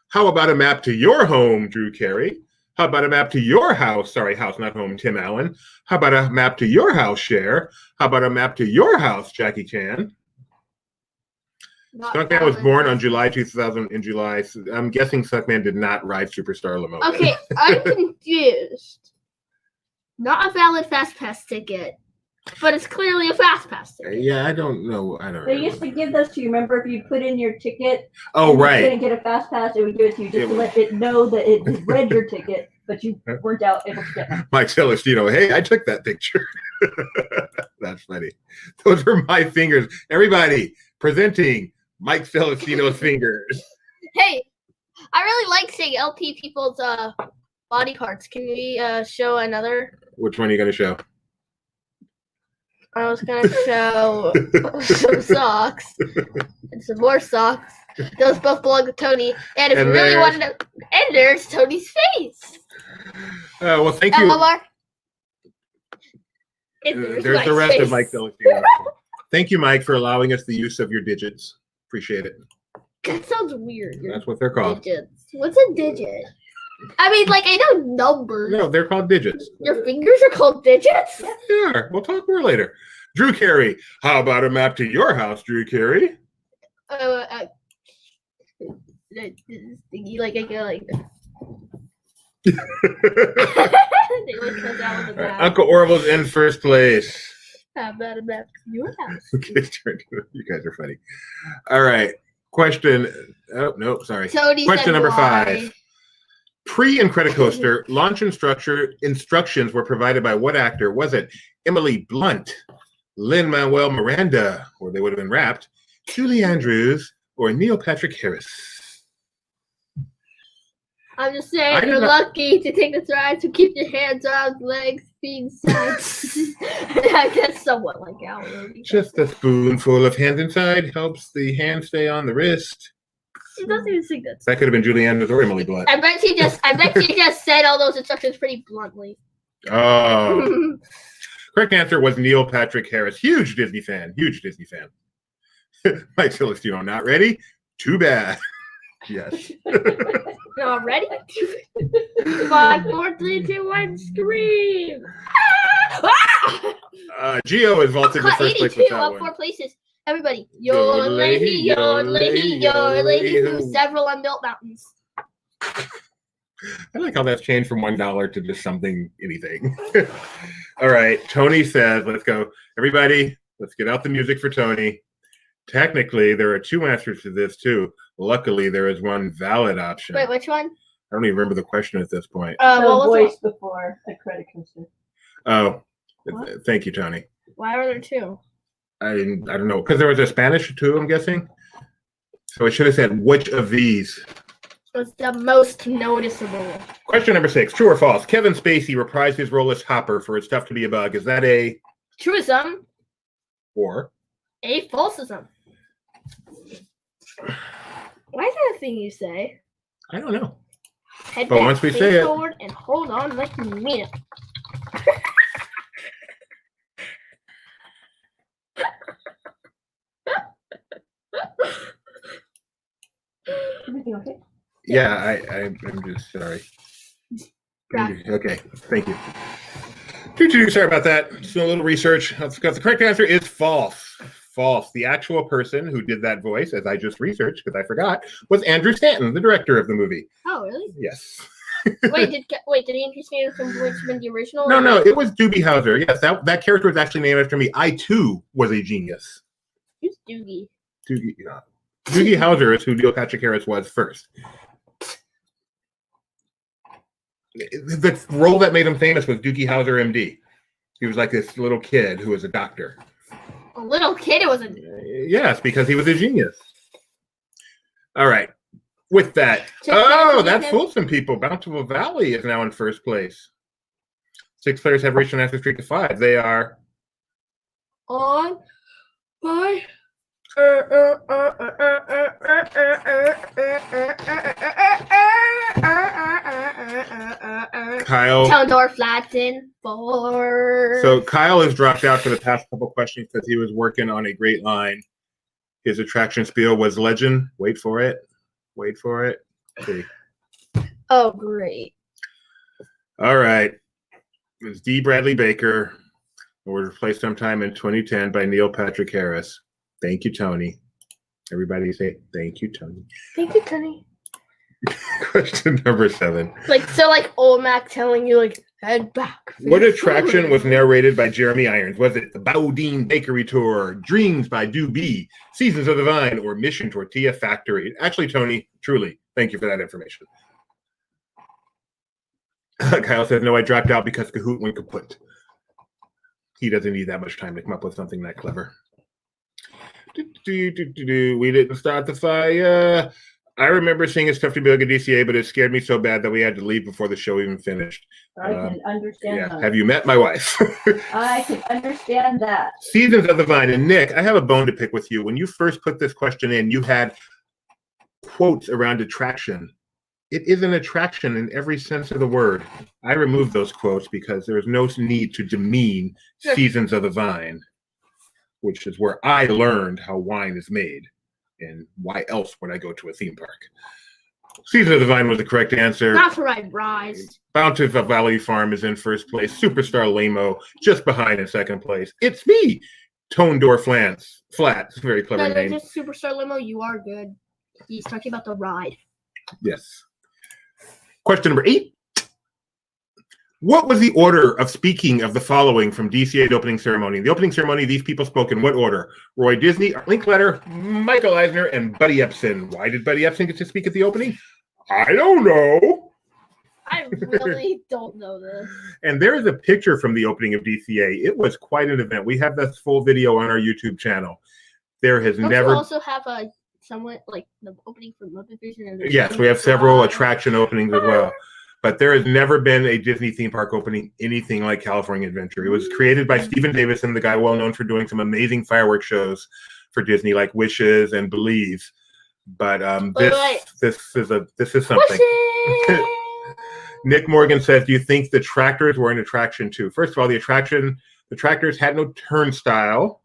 [SPEAKER 2] How about a map to your home, Drew Carey? How about a map to your house? Sorry, house, not home, Tim Allen. How about a map to your house, Cher? How about a map to your house, Jackie Chan? Stuntman was born on July 2000 in July. So I'm guessing Stuntman did not ride Superstar Limo.
[SPEAKER 3] Okay, I'm confused. Not a valid Fast Pass ticket, but it's clearly a Fast Pass ticket.
[SPEAKER 2] Yeah, I don't know. I don't know.
[SPEAKER 1] They used to give those to you. Remember, if you put in your ticket,
[SPEAKER 2] oh right,
[SPEAKER 1] you couldn't get a Fast Pass, it would give it to you just to let it know that it read your ticket, but you weren't able to get one.
[SPEAKER 2] Mike Celestino, hey, I took that picture. That's funny. Those are my fingers. Everybody presenting Mike Celestino's fingers.
[SPEAKER 3] Hey, I really like seeing LP people's body parts. Can we show another?
[SPEAKER 2] Which one are you going to show?
[SPEAKER 3] I was going to show some socks and some more socks. Those both belong to Tony. And if you really wanted to... And there's Tony's face.
[SPEAKER 2] Well, thank you. There's the rest of Mike Celestino. Thank you, Mike, for allowing us the use of your digits. Appreciate it.
[SPEAKER 3] That sounds weird.
[SPEAKER 2] That's what they're called.
[SPEAKER 3] Digits. What's a digit? I mean, like, I know numbers.
[SPEAKER 2] No, they're called digits.
[SPEAKER 3] Your fingers are called digits?
[SPEAKER 2] Yeah, we'll talk more later. Drew Carey, how about a map to your house, Drew Carey?
[SPEAKER 3] Like, I go like this. They always come down with a bag.
[SPEAKER 2] Uncle Orville's in first place.
[SPEAKER 3] How about your house?
[SPEAKER 2] Okay, you guys are funny. All right. Question. Oh, no, sorry.
[SPEAKER 3] Tony
[SPEAKER 2] Question
[SPEAKER 3] said
[SPEAKER 2] number
[SPEAKER 3] why.
[SPEAKER 2] 5. Pre-Incredicoaster, launch instructions were provided by what actor? Was it Emily Blunt, Lin-Manuel Miranda, or they would have been wrapped, Julie Andrews, or Neil Patrick Harris?
[SPEAKER 3] I'm just saying, you're lucky to take this ride, so keep your hands, arms, legs, feet, sides. I guess somewhat like our
[SPEAKER 2] Just a spoonful of hand inside helps the hand stay on the wrist.
[SPEAKER 3] She doesn't even think that.
[SPEAKER 2] That could have been Julie Andrews or Emily Blunt.
[SPEAKER 3] I bet she just said all those instructions pretty bluntly.
[SPEAKER 2] Oh. Correct answer was Neil Patrick Harris. Huge Disney fan. Mike Celestino, not ready? Too bad. Yes.
[SPEAKER 3] Not ready? 5, 4, 3, 2, 1, scream!
[SPEAKER 2] Gio is vaulted to first place with that
[SPEAKER 3] up
[SPEAKER 2] one.
[SPEAKER 3] 4 places. Everybody, yodelay, yodelay, yodelay, several unbuilt mountains.
[SPEAKER 2] I like how that's changed from $1 to just something, anything. All right, Tony says, let's go. Everybody, let's get out the music for Tony. Technically, there are 2 answers to this, too. Luckily, there is one valid option.
[SPEAKER 3] Wait, which one?
[SPEAKER 2] I don't even remember the question at this point.
[SPEAKER 1] No voice before a credit coaster.
[SPEAKER 2] Oh,
[SPEAKER 3] What?
[SPEAKER 2] Thank you, Tony.
[SPEAKER 3] Why are there 2?
[SPEAKER 2] I don't know, because there was a Spanish, too, I'm guessing. So I should have said, which of these?
[SPEAKER 3] What's the most noticeable?
[SPEAKER 2] Question number 6, true or false? Kevin Spacey reprised his role as Hopper for It's Tough to Be a Bug. Is that a...
[SPEAKER 3] Truism.
[SPEAKER 2] Or?
[SPEAKER 3] A falsism. Why is that a thing you say?
[SPEAKER 2] I don't know.
[SPEAKER 3] Head
[SPEAKER 2] But
[SPEAKER 3] back,
[SPEAKER 2] once we
[SPEAKER 3] face
[SPEAKER 2] say it-
[SPEAKER 3] forward, and hold on like you mean it.
[SPEAKER 1] Everything okay?
[SPEAKER 2] Yeah, I'm just sorry.
[SPEAKER 3] Right.
[SPEAKER 2] Okay, thank you. Sorry about that. Just a little research. Because the correct answer is false. False. The actual person who did that voice, as I just researched because I forgot, was Andrew Stanton, the director of the movie.
[SPEAKER 3] Oh, really?
[SPEAKER 2] Yes.
[SPEAKER 3] Did he introduce me from the original?
[SPEAKER 2] No, it was Doobie Howser. Yes, that character was actually named after me. I too was a genius.
[SPEAKER 3] Who's Doogie?
[SPEAKER 2] Doobie Howser is who Neil Patrick Harris was first. The role that made him famous was Doogie Howser, MD. He was like this little kid who was a doctor.
[SPEAKER 3] A little kid? It wasn't.
[SPEAKER 2] Yes, because he was a genius. All right. With that, that's Folsom people. Bountiful Valley is now in first place. 6 players have reached an active streak of 5. They are
[SPEAKER 3] On by.
[SPEAKER 2] Kyle.
[SPEAKER 3] Tondor Flatten 4.
[SPEAKER 2] So Kyle has dropped out for the past couple questions because he was working on a great line. His attraction spiel was legend. Wait for it. See.
[SPEAKER 3] Oh, great.
[SPEAKER 2] All right. It was D. Bradley Baker. And was replaced sometime in 2010 by Neil Patrick Harris. Thank you, Tony. Everybody say thank you, Tony.
[SPEAKER 3] Thank you, Tony.
[SPEAKER 2] Question number 7.
[SPEAKER 3] Like old Mac telling you, head back.
[SPEAKER 2] What attraction was narrated by Jeremy Irons? Was it the Baudine Bakery Tour, Dreams by Doobie, Seasons of the Vine, or Mission Tortilla Factory? Actually, Tony, truly, thank you for that information. Kyle says, no, I dropped out because Kahoot went kaput. He doesn't need that much time to come up with something that clever. We didn't start the fire. I remember seeing It's Tough to Be Bug at DCA, but it scared me so bad that we had to leave before the show even finished.
[SPEAKER 1] I can understand that.
[SPEAKER 2] Have you met my wife?
[SPEAKER 1] I can understand that.
[SPEAKER 2] Seasons of the Vine. And Nick, I have a bone to pick with you. When you first put this question in, you had quotes around attraction. It is an attraction in every sense of the word. I removed those quotes because there's no need to demean Seasons of the Vine, which is where I learned how wine is made. And why else would I go to a theme park? Season of the Vine was the correct answer.
[SPEAKER 3] That's where I rise.
[SPEAKER 2] Bountiful Valley Farm is in first place. Superstar Lamo just behind in second place. It's me, Tone Door Flats. Very clever name.
[SPEAKER 3] Just Superstar Limo, you are good. He's talking about the ride.
[SPEAKER 2] Yes. Question number 8. What was the order of speaking of the following from DCA's opening ceremony? The opening ceremony, these people spoke in what order? Roy Disney, Linkletter, Michael Eisner, and Buddy Epson. Why did Buddy Epson get to speak at the opening? I don't know.
[SPEAKER 3] I really don't know this.
[SPEAKER 2] And there is a picture from the opening of DCA. It was quite an event. We have this full video on our YouTube channel. There has
[SPEAKER 3] Don't
[SPEAKER 2] never...
[SPEAKER 3] you also have a somewhat like the opening for Muppet Vision?
[SPEAKER 2] Yes, we have several attraction openings as well. But there has never been a Disney theme park opening anything like California Adventure. It was created by Stephen Davison, the guy well known for doing some amazing fireworks shows for Disney, like Wishes and Believe. But this is something. Nick Morgan says, "Do you think the tractors were an attraction too?" First of all, the tractors had no turnstile,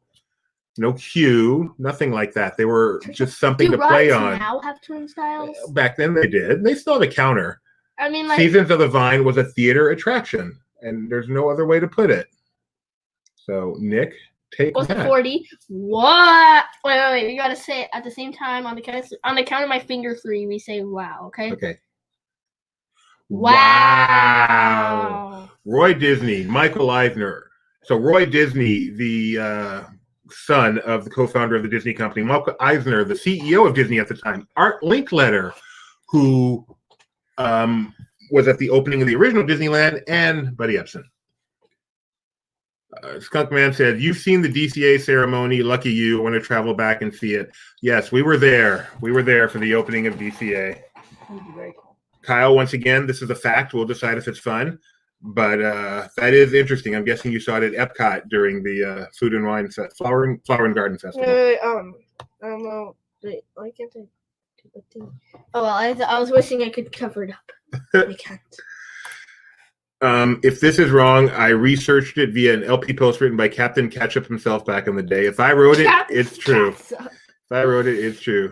[SPEAKER 2] no queue, nothing like that. They were just something to play on.
[SPEAKER 3] Now have turnstiles?
[SPEAKER 2] Back then they did. They still have a counter.
[SPEAKER 3] I mean, like,
[SPEAKER 2] Seasons of the Vine was a theater attraction, and there's no other way to put it. So, Nick, take
[SPEAKER 3] was
[SPEAKER 2] that.
[SPEAKER 3] 40. What? Wait. We gotta say it at the same time on the count of my finger 3. We say wow. Okay.
[SPEAKER 2] Okay.
[SPEAKER 3] Wow.
[SPEAKER 2] Roy Disney, Michael Eisner. So Roy Disney, the son of the co-founder of the Disney company, Michael Eisner, the CEO of Disney at the time, Art Linkletter, who was at the opening of the original Disneyland, and Buddy Epson. Skunk Man said, "You've seen the DCA ceremony. Lucky you. I want to travel back and see it." Yes, we were there. We were there for the opening of DCA.
[SPEAKER 3] Very cool.
[SPEAKER 2] Kyle, once again, this is a fact. We'll decide if it's fun. But that is interesting. I'm guessing you saw it at Epcot during the Food and Wine Flower and Garden Festival.
[SPEAKER 3] I don't know. Why can't I? Oh, well, I was wishing I could cover it up. I can't.
[SPEAKER 2] If this is wrong, I researched it via an LP post written by Captain Ketchup himself back in the day. If I wrote it, it's true. If I wrote it, it's true.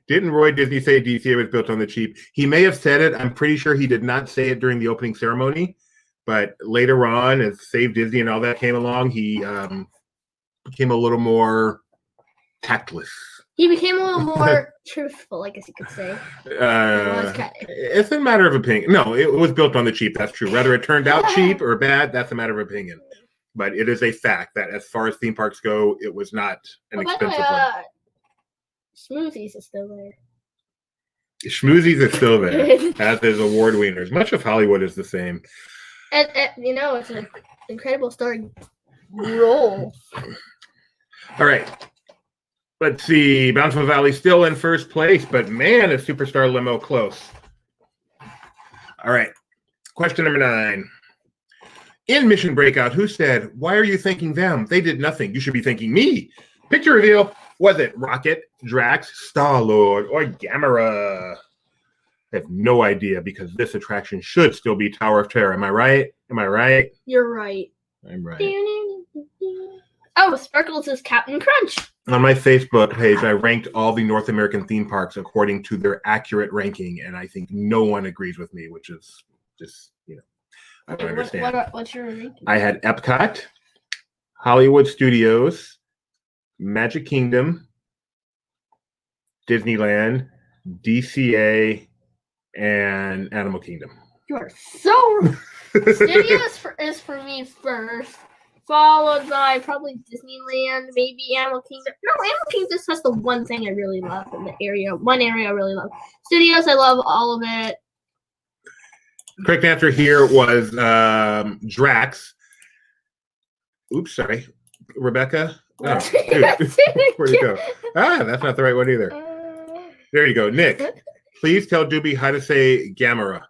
[SPEAKER 2] Didn't Roy Disney say DCA was built on the cheap? He may have said it. I'm pretty sure he did not say it during the opening ceremony. But later on, as Save Disney and all that came along, he became a little more tactless.
[SPEAKER 3] He became a little more truthful, I guess you could say.
[SPEAKER 2] It's a matter of opinion. No, it was built on the cheap. That's true. Whether it turned out cheap or bad, that's a matter of opinion. But it is a fact that as far as theme parks go, it was not an expensive one.
[SPEAKER 3] Smoothies is still there.
[SPEAKER 2] Schmoozies is still there, as is Award Wieners. Much of Hollywood is the same.
[SPEAKER 3] And it's an incredible starting role.
[SPEAKER 2] All right. Let's see. Bountiful Valley still in first place, but man, is Superstar Limo close. All right. Question number 9. In Mission Breakout, who said, "Why are you thanking them? They did nothing. You should be thanking me." Picture reveal. Was it Rocket, Drax, Star-Lord, or Gamera? I have no idea because this attraction should still be Tower of Terror. Am I right?
[SPEAKER 3] You're right.
[SPEAKER 2] I'm right.
[SPEAKER 3] Oh, Sparkles is Captain Crunch.
[SPEAKER 2] On my Facebook page, I ranked all the North American theme parks according to their accurate ranking, and I think no one agrees with me, which is just, I don't understand.
[SPEAKER 3] What's your ranking?
[SPEAKER 2] I had Epcot, Hollywood Studios, Magic Kingdom, Disneyland, DCA, and Animal Kingdom.
[SPEAKER 3] You are so... Studios is for me first, followed by probably Disneyland, maybe Animal Kingdom. No, Animal Kingdom just has the one thing I really love in the area. One area I really love. Studios, I love all of it.
[SPEAKER 2] Correct answer here was Drax. Oops, sorry. Rebecca? Oh, where'd it go? That's not the right one either. There you go. Nick, please tell Doobie how to say Gamera.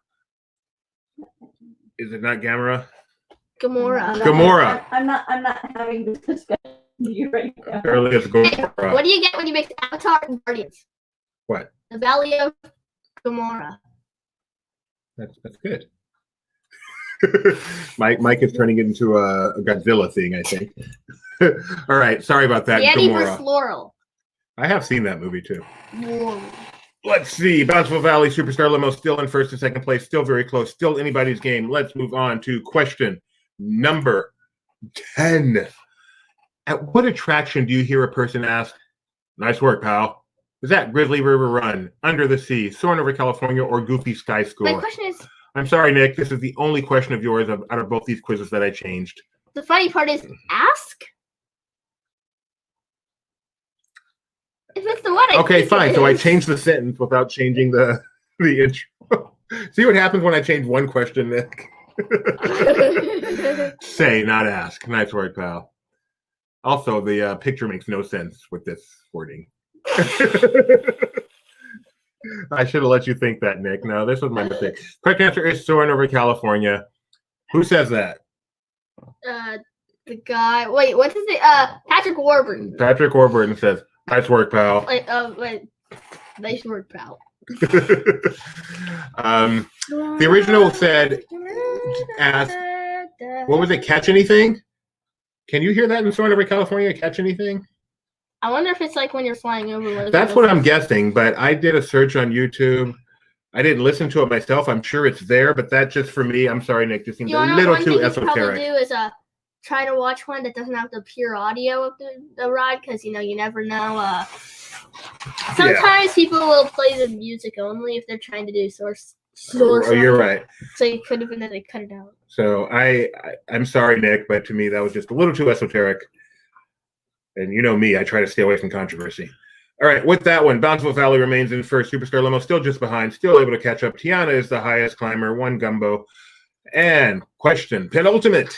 [SPEAKER 2] Is it not Gamera?
[SPEAKER 3] Gamora.
[SPEAKER 1] I'm not having this discussion with you right now.
[SPEAKER 2] Apparently it's Gamora.
[SPEAKER 3] What do you get when you mix Avatar and Guardians?
[SPEAKER 2] What?
[SPEAKER 3] The Valley of Gamora.
[SPEAKER 2] That's good. Mike is turning it into a Godzilla thing, I think. All right, sorry about that.
[SPEAKER 3] Danny
[SPEAKER 2] Gamora.
[SPEAKER 3] vs. Laurel.
[SPEAKER 2] I have seen that movie too.
[SPEAKER 3] Whoa.
[SPEAKER 2] Let's see. Bountiful Valley, Superstar Limo still in first and second place. Still very close. Still anybody's game. Let's move on to question number 10. At what attraction do you hear a person ask, "Nice work, pal"? Is that Grizzly River Run, Under the Sea, Soarin' Over California, or Goofy Sky School?
[SPEAKER 3] My question is,
[SPEAKER 2] I'm sorry, Nick. This is the only question of yours out of both these quizzes that I changed.
[SPEAKER 3] The funny part is ask. If it's the one I
[SPEAKER 2] Okay,
[SPEAKER 3] think
[SPEAKER 2] fine.
[SPEAKER 3] it
[SPEAKER 2] So I
[SPEAKER 3] is.
[SPEAKER 2] changed the sentence without changing the intro. See what happens when I change one question, Nick? Say, not ask. Nice work, pal. Also, the picture makes no sense with this wording. I should have let you think that, Nick. No, this was my mistake. Correct answer is soaring over California. Who says that?
[SPEAKER 3] The guy. Wait, what's his name? Patrick Warburton.
[SPEAKER 2] Patrick Warburton says, nice work, pal.
[SPEAKER 3] Wait, nice work, pal.
[SPEAKER 2] The original said, ask, what was it, catch anything? Can you hear that in soaring over California, catch anything?
[SPEAKER 3] I wonder if it's like when you're flying over.
[SPEAKER 2] That's what I'm guessing, but I did a search on YouTube. I didn't listen to it myself. I'm sure it's there, but that just for me, I'm sorry, Nick, just seems a little too esoteric.
[SPEAKER 3] You do is try to watch one that doesn't have the pure audio of the ride, because you never know. Sometimes people will play the music only if they're trying to do source.
[SPEAKER 2] Oh, you're right.
[SPEAKER 3] So you could have been that they cut it out.
[SPEAKER 2] So I'm sorry, Nick, but to me that was just a little too esoteric. And you know me, I try to stay away from controversy. All right, with that one, Bountiful Valley remains in first. Superstar Limo still just behind, still able to catch up. Tiana is the highest climber, 1 gumbo. And question, penultimate.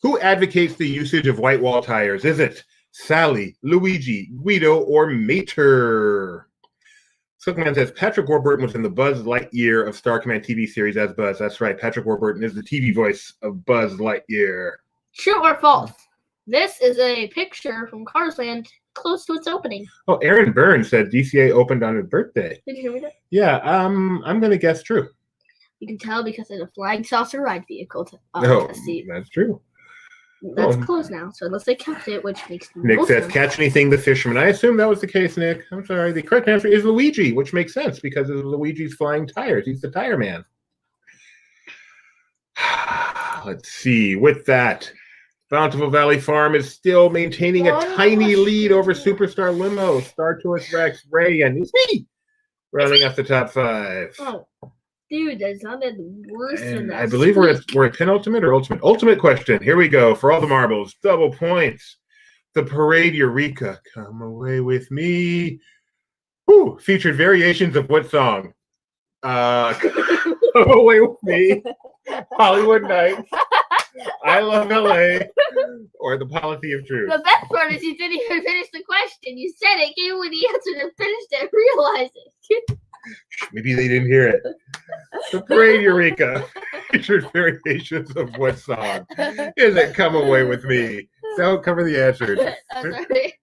[SPEAKER 2] Who advocates the usage of white wall tires? Is it Sally, Luigi, Guido, or Mater? Silkman says Patrick Warburton was in the Buzz Lightyear of Star Command TV series as Buzz. That's right. Patrick Warburton is the TV voice of Buzz Lightyear.
[SPEAKER 3] True or false? This is a picture from Cars Land close to its opening.
[SPEAKER 2] Oh, Aaron Burns said DCA opened on his birthday.
[SPEAKER 3] Did you hear me that?
[SPEAKER 2] Yeah, I'm going to guess true.
[SPEAKER 3] You can tell because there's a flying saucer ride vehicle
[SPEAKER 2] No,
[SPEAKER 3] see.
[SPEAKER 2] that's true.
[SPEAKER 3] That's closed now, so unless they kept it, which makes no
[SPEAKER 2] Nick says,
[SPEAKER 3] sense.
[SPEAKER 2] catch anything, the fisherman. I assume that was the case, Nick. I'm sorry. The correct answer is Luigi, which makes sense because of Luigi's flying tires. He's the tire man. Let's see. With that, Bountiful Valley Farm is still maintaining a tiny lead over Superstar Limo, Star Tourist Rex, Ray, and me rounding up the top 5.
[SPEAKER 3] Oh, dude, that sounded worse than that.
[SPEAKER 2] I believe we're at penultimate or ultimate. Ultimate question. Here we go. For all the marbles, double points. The Parade Eureka, Come Away With Me. Whew, featured variations of what song? Come Away With Me, Hollywood Nights, I Love LA, or The Policy of Truth.
[SPEAKER 3] The best part is you didn't even finish the question. You said it, gave away the answer, and finished it, realized it.
[SPEAKER 2] Maybe they didn't hear it. The Parade Eureka featured variations of what song? Is it Come Away With Me? Don't cover the answers.
[SPEAKER 3] I'm sorry.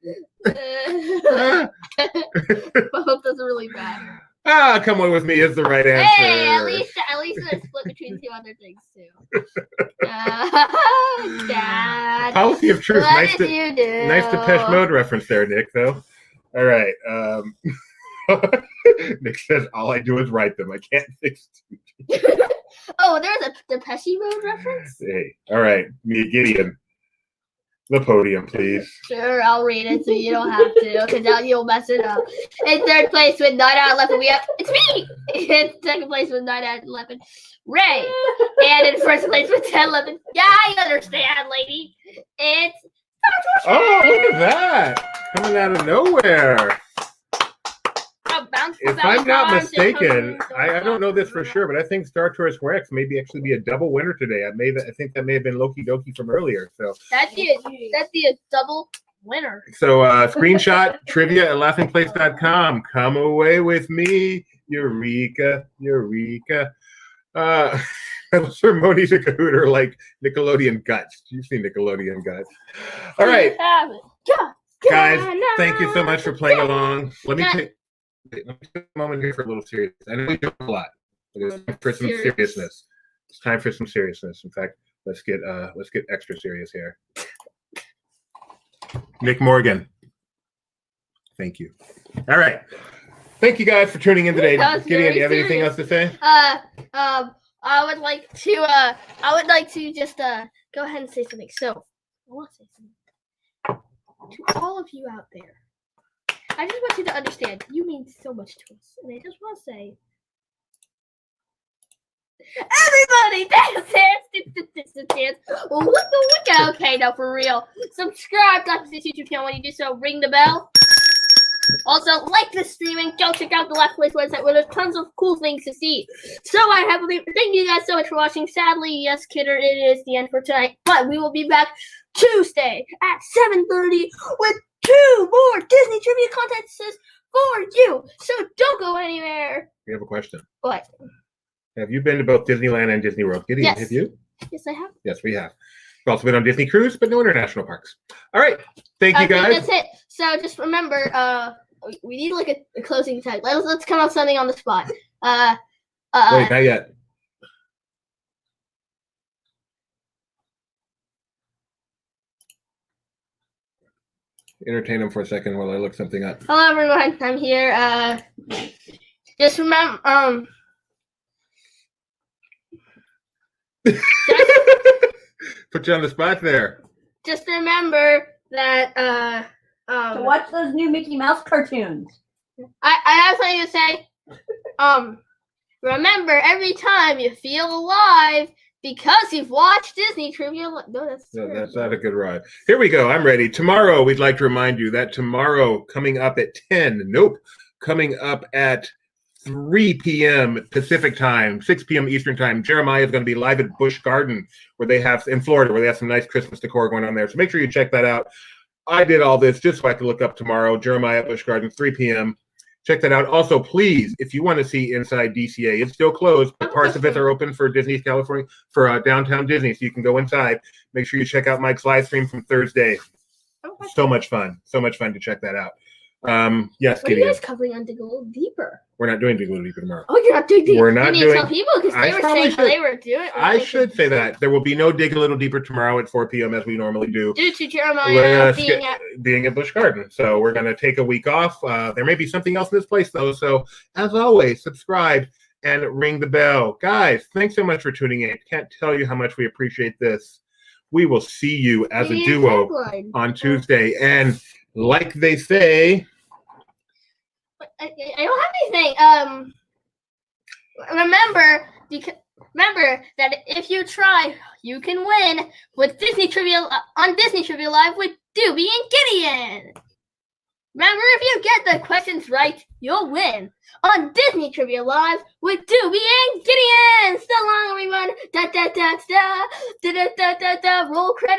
[SPEAKER 3] Both doesn't really matter.
[SPEAKER 2] Come Away With Me is the right answer.
[SPEAKER 3] Hey, at least it's split between 2 other things too. Dad.
[SPEAKER 2] Policy of Truth.
[SPEAKER 3] What did you do?
[SPEAKER 2] Nice Depeche Mode reference there, Nick, though. All right. Nick says, all I do is write them. I can't fix it.
[SPEAKER 3] Oh, there's a Depeche Mode reference?
[SPEAKER 2] Hey, all right. Mia Gideon. The podium, please.
[SPEAKER 3] Sure, I'll read it so you don't have to, because now you'll mess it up. In 3rd place with 9 out of 11, we have, it's me! In 2nd place with 9 out of 11, Ray. And in 1st place with 10 11, yeah, I understand, lady. It's
[SPEAKER 2] Oh, look at that. Coming out of nowhere. If I'm not mistaken, I don't know this for sure, but I think Star Tourist Rex may actually be a double winner today. I think that may have been Loki Doki from earlier. So
[SPEAKER 3] that'd be a double winner.
[SPEAKER 2] So screenshot trivia at laughingplace.com. Come Away With Me, Eureka, Eureka. Those are Moni's and Kahoot are like Nickelodeon Guts. You've seen Nickelodeon Guts. All right. Guys, thank you so much for playing along. Let me take a moment here for a little seriousness. I know we joke a lot, but it's time for some seriousness. It's time for some seriousness. In fact, let's get extra serious here. Nick Morgan. Thank you. All right. Thank you guys for tuning in today. Gideon, do you have anything else to say?
[SPEAKER 3] I would like to just go ahead and say something. So I want to say something to all of you out there. I just want you to understand, you mean so much to us. And I just want to say, Everybody, dance. Wicka. Okay, no, for real. Subscribe to this YouTube channel. When you do so, ring the bell. Also, like this stream and go check out the Left Place website where there's tons of cool things to see. So thank you guys so much for watching. Sadly, yes, Kidder, it is the end for tonight. But we will be back Tuesday at 7:30 with 2 more Disney trivia contests for you. So don't go anywhere.
[SPEAKER 2] We have a question.
[SPEAKER 3] What?
[SPEAKER 2] Have you been to both Disneyland and Disney World? Gideon,
[SPEAKER 3] Yes.
[SPEAKER 2] Have you?
[SPEAKER 3] Yes, I have.
[SPEAKER 2] Yes, we have. We've also been on Disney Cruise, but no international parks. All right. Thank you, guys.
[SPEAKER 3] That's it. So just remember, we need like a closing tag. Let's come up with something on the spot.
[SPEAKER 2] Wait, not yet. Entertain them for a second while I look something up.
[SPEAKER 3] Hello, everyone. I'm here. Just remember,
[SPEAKER 2] Put you on the spot there.
[SPEAKER 3] just remember that
[SPEAKER 1] To watch those new Mickey Mouse cartoons.
[SPEAKER 3] I have something to say. Remember, every time you feel alive because you've watched Disney Trivia. No, that's
[SPEAKER 2] not a good ride. Here we go. I'm ready. Tomorrow, we'd like to remind you that tomorrow, coming up at 10. Nope. Coming up at 3 p.m. Pacific time, 6 p.m. Eastern time. Jeremiah is going to be live at Busch Garden, in Florida, where they have some nice Christmas decor going on there. So make sure you check that out. I did all this just so I could look up tomorrow. Jeremiah at Busch Garden, 3 p.m. Check that out. Also, please, if you want to see inside DCA, it's still closed, but parts of it are open for Disney California, for downtown Disney, so you can go inside. Make sure you check out Mike's live stream from Thursday. So much fun. So much fun to check that out. Yes,
[SPEAKER 3] what are you guys covering on Dig a Little Deeper?
[SPEAKER 2] We're not doing Dig a Little Deeper tomorrow.
[SPEAKER 3] Oh, you're not doing Dig.
[SPEAKER 2] We're not
[SPEAKER 3] you need
[SPEAKER 2] doing.
[SPEAKER 3] to tell people because they were saying how they were doing.
[SPEAKER 2] I should say that there will be no Dig a Little Deeper tomorrow at 4 p.m. as we normally do.
[SPEAKER 3] Due to Jeremiah
[SPEAKER 2] being at Busch Garden, so we're going to take a week off. There may be something else in this place though. So as always, subscribe and ring the bell, guys. Thanks so much for tuning in. Can't tell you how much we appreciate this. We will see you as a duo on Tuesday, and like they say.
[SPEAKER 3] I don't have anything. Remember that if you try, you can win with Disney Trivia on Disney Trivia Live with Doobie and Gideon. Remember, if you get the questions right, you'll win on Disney Trivia Live with Doobie and Gideon. So long, everyone. Da da da da da da da da da. Roll credits.